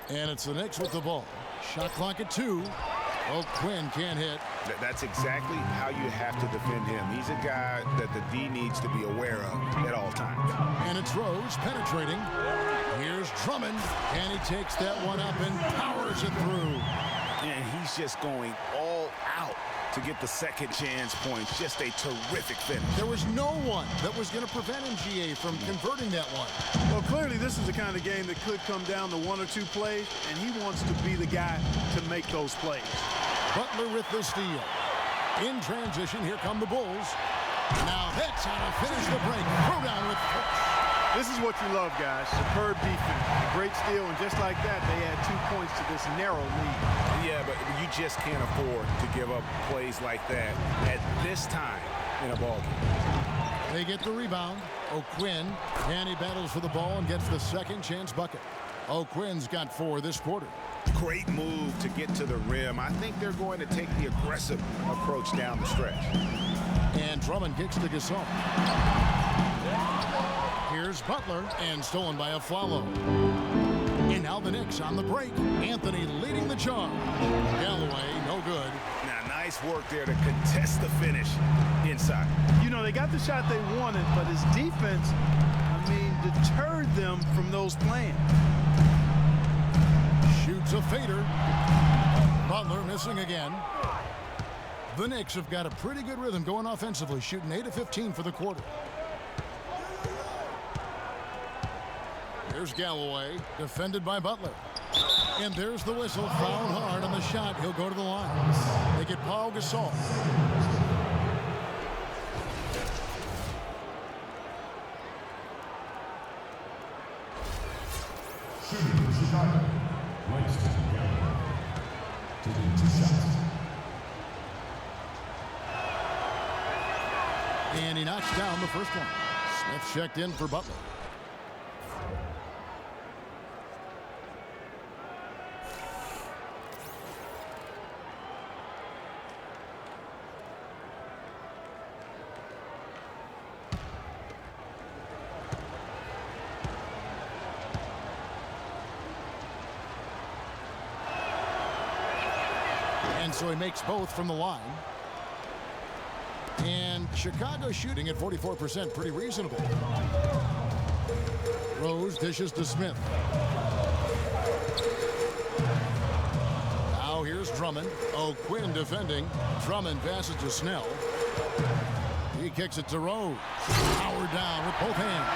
one. And it's the Knicks with the ball. Shot clock at 2. Oh, Quinn can't hit. That's exactly how you have to defend him. He's a guy that the D needs to be aware of at all times. And it's Rose penetrating. Here's Drummond. And he takes that one up and powers it through. And he's just going all out to get the second chance points. Just a terrific finish. There was no one that was going to prevent MGA from converting that one. Well, clearly this is the kind of game that could come down to 1 or 2 plays, and he wants to be the guy to make those plays. Butler with the steal. In transition, here come the Bulls. Now that's how to finish the break. Throw down with force. This is what you love, guys. Superb defense. A great steal, and just like that, they add 2 points to this narrow lead. Yeah, but you just can't afford to give up plays like that at this time in a ball game. They get the rebound. O'Quinn, and he battles for the ball and gets the second chance bucket. O'Quinn's got 4 this quarter. Great move to get to the rim. I think they're going to take the aggressive approach down the stretch. And Drummond kicks to Gasol. Here's Butler, and stolen by a follow. And now the Knicks on the break. Anthony leading the charge. Galloway, no good. Now, nice work there to contest the finish inside. You know, they got the shot they wanted, but his defense, deterred them from those plans. Shoots a fader. Butler missing again. The Knicks have got a pretty good rhythm going offensively, shooting 8 of 15 for the quarter. Here's Galloway, defended by Butler. And there's the whistle, fouled hard on the shot. He'll go to the line. They get Paul Gasol. Shooting for Chicago, Langston Galloway. Taking 2 shots. And he knocks down the first one. Smith checked in for Butler. And so he makes both from the line. And Chicago shooting at 44%, pretty reasonable. Rose dishes to Smith. Now here's Drummond. O'Quinn defending. Drummond passes to Snell. He kicks it to Rose. Power down with both hands.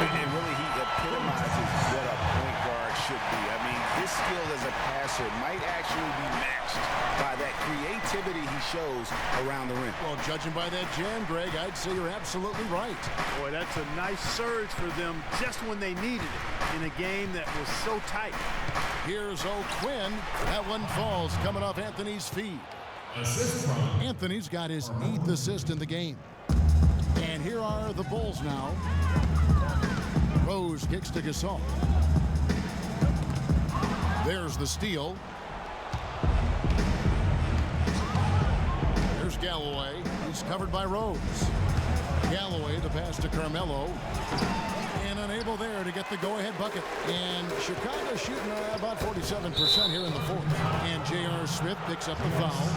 And really, he epitomizes what a point guard should be. I mean, his skill as a passer might actually be matched by that creativity he shows around the rim. Well, judging by that jam, Greg, I'd say you're absolutely right. Boy, that's a nice surge for them just when they needed it in a game that was so tight. Here's O'Quinn. That one falls, coming off Anthony's feet. Assist from Anthony's got his 8th assist in the game. And here are the Bulls now. Rose kicks to Gasol. There's the steal. There's Galloway. He's covered by Rose. Galloway, the pass to Carmelo. And unable there to get the go-ahead bucket. And Chicago shooting about 47% here in the fourth. And J.R. Smith picks up the foul.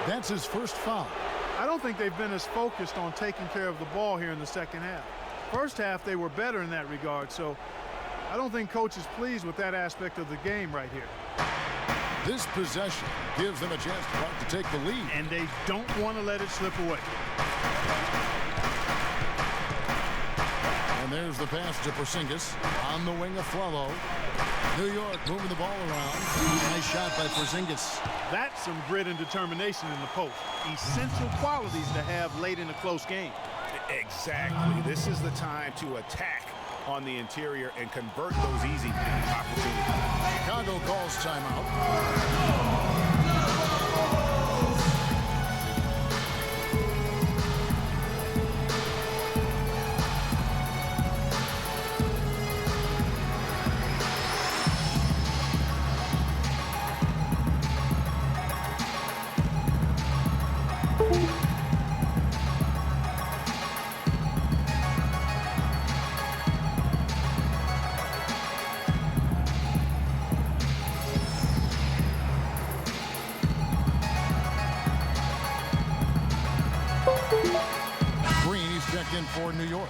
That's his first foul. I don't think they've been as focused on taking care of the ball here in the second half. First half, they were better in that regard, so I don't think coach is pleased with that aspect of the game right here. This possession gives them a chance to take the lead. And they don't want to let it slip away. And there's the pass to Porzingis on the wing of Flello. New York moving the ball around. Nice shot by Porzingis. That's some grit and determination in the post. Essential qualities to have late in a close game. Exactly. This is the time to attack on the interior and convert those easy opportunities. Chicago calls timeout. In for New York.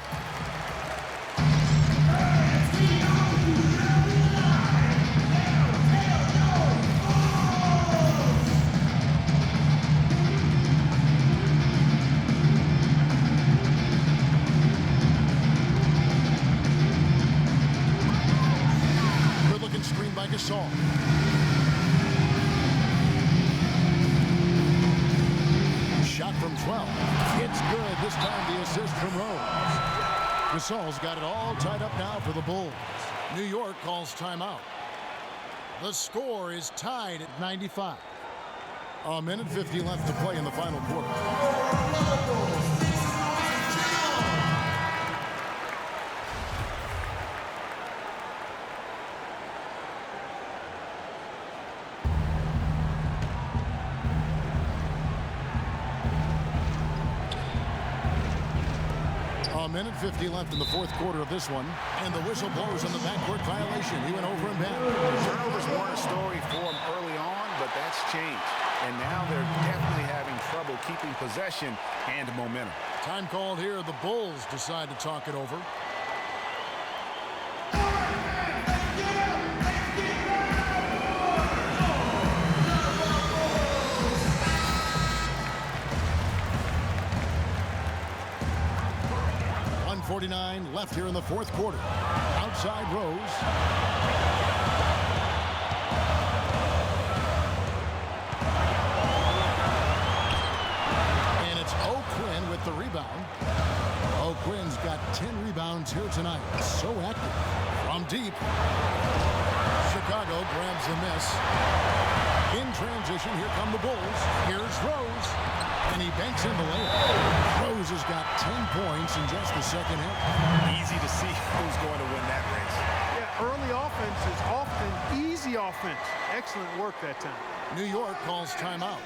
Good looking screen by Gasol. Shot from 12. It's good. This time the assist from Rose. Gasol's got it all tied up now for the Bulls. New York calls timeout. The score is tied at 95. A minute 50 left to play in the final quarter. A minute 50 left in the fourth quarter of this one. And the whistle blows on the backcourt violation. He went over and back. Turnovers weren't a story for him early on, but that's changed. And now they're definitely having trouble keeping possession and momentum. Time called here. The Bulls decide to talk it over. .49 left here in the fourth quarter. Outside Rose. And it's O'Quinn with the rebound. O'Quinn's got 10 rebounds here tonight. So active. From deep. Chicago grabs the miss. In transition, here come the Bulls. Here's Rose. And he banks in the layup. Rose has got 10 points in just the second half. Easy to see who's going to win that race. Yeah, early offense is often easy offense. Excellent work that time. New York calls timeout.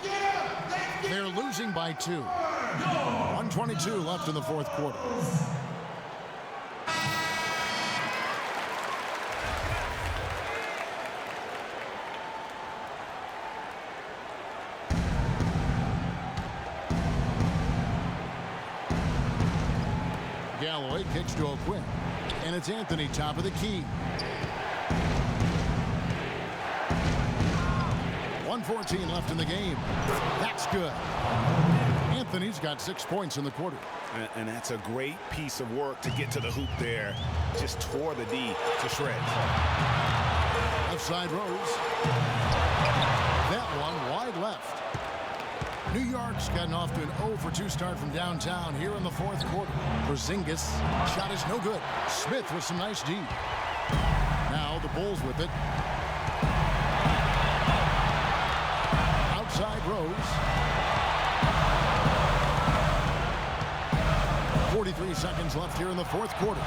They're losing by 2. 1:22 left in the fourth quarter. Galloway kicks to O'Quinn. And it's Anthony top of the key. 1:14 left in the game. That's good. Anthony's got 6 points in the quarter. And that's a great piece of work to get to the hoop there. Just tore the D to shreds. Left side Rose. That one wide left. New York's gotten off to an 0-for-2 start from downtown here in the fourth quarter. Porzingis shot is no good. Smith with some nice D. Now the Bulls with it. Outside Rose. 43 seconds left here in the fourth quarter.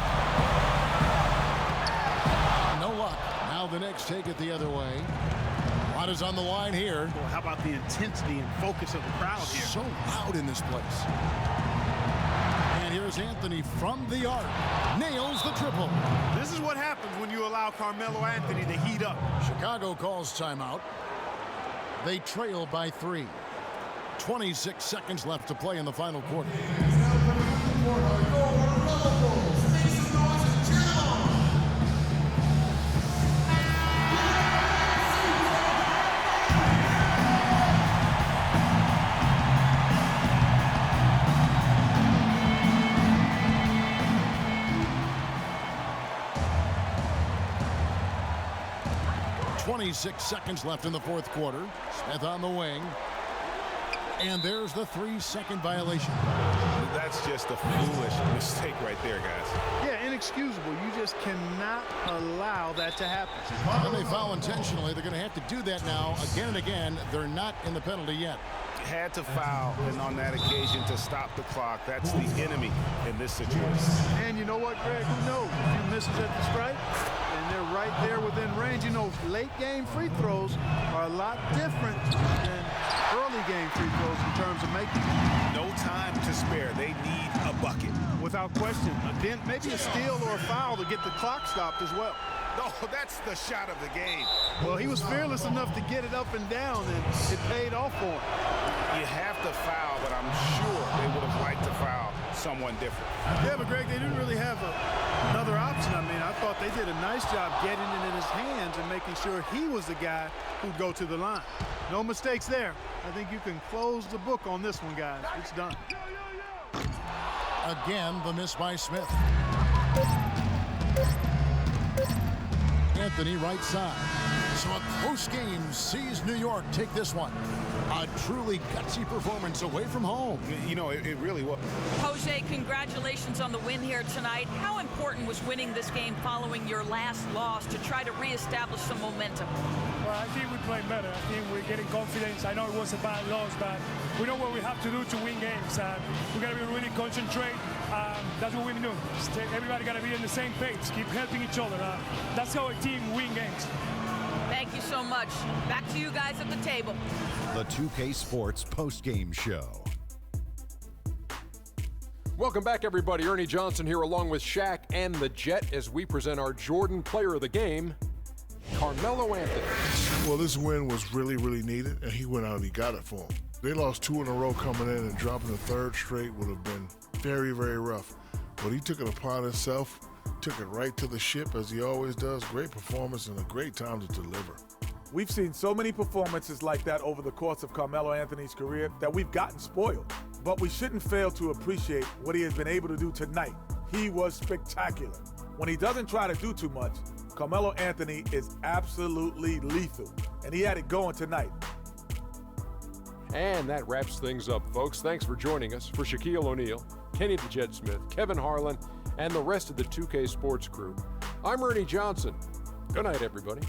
No luck. Now the Knicks take it the other way. A lot is on the line here. Well, how about the intensity and focus of the crowd here? So loud in this place. And here's Anthony from the arc. Nails the triple. This is what happens when you allow Carmelo Anthony to heat up. Chicago calls timeout. They trail by 3. 26 seconds left to play in the final quarter. 26 seconds left in the fourth quarter. Smith on the wing. And there's the 3-second violation. That's just a foolish mistake right there, guys. Yeah, inexcusable. You just cannot allow that to happen. When they foul intentionally, they're going to have to do that now again and again. They're not in the penalty yet. Had to foul, and on that occasion to stop the clock. That's the enemy in this situation. And you know what, Greg? Who knows? A few misses at the stripe, and they're right there within range. You know, late game free throws are a lot different than early game free throws in terms of making. No time to spare. They need a bucket. Without question. Then maybe a steal or a foul to get the clock stopped as well. No, that's the shot of the game. Well, he was fearless enough to get it up and down, and it paid off for him. You have to foul, but I'm sure they would have liked to foul someone different. Yeah, but Greg, they didn't really have another option. I mean, I thought they did a nice job getting it in his hands and making sure he was the guy who'd go to the line. No mistakes there. I think you can close the book on this one, guys. It's done. Again, the miss by Smith. Anthony right side. So a close game sees New York take this one. A truly gutsy performance away from home. You know, it really was. Jose, congratulations on the win here tonight. How important was winning this game following your last loss to try to reestablish some momentum? Well, I think we played better. I think we're getting confidence. I know it was a bad loss, but we know what we have to do to win games. We got to be really concentrate. That's what we do. Everybody got to be on the same page. Keep helping each other. That's how a team win games. Thank you so much. Back to you guys at the table. The 2K Sports postgame show. Welcome back, everybody. Ernie Johnson here along with Shaq and the Jet as we present our Jordan Player of the Game, Carmelo Anthony. Well, this win was really, really needed, and he went out and he got it for him. They lost 2 in a row coming in, and dropping the third straight would have been very, very rough. But he took it upon himself, took it right to the ship as he always does. Great performance and a great time to deliver. We've seen so many performances like that over the course of Carmelo Anthony's career that we've gotten spoiled. But we shouldn't fail to appreciate what he has been able to do tonight. He was spectacular. When he doesn't try to do too much, Carmelo Anthony is absolutely lethal, and he had it going tonight. And that wraps things up, folks. Thanks for joining us. For Shaquille O'Neal, Kenny the Jet Smith, Kevin Harlan, and the rest of the 2K Sports crew, I'm Ernie Johnson. Good night, everybody.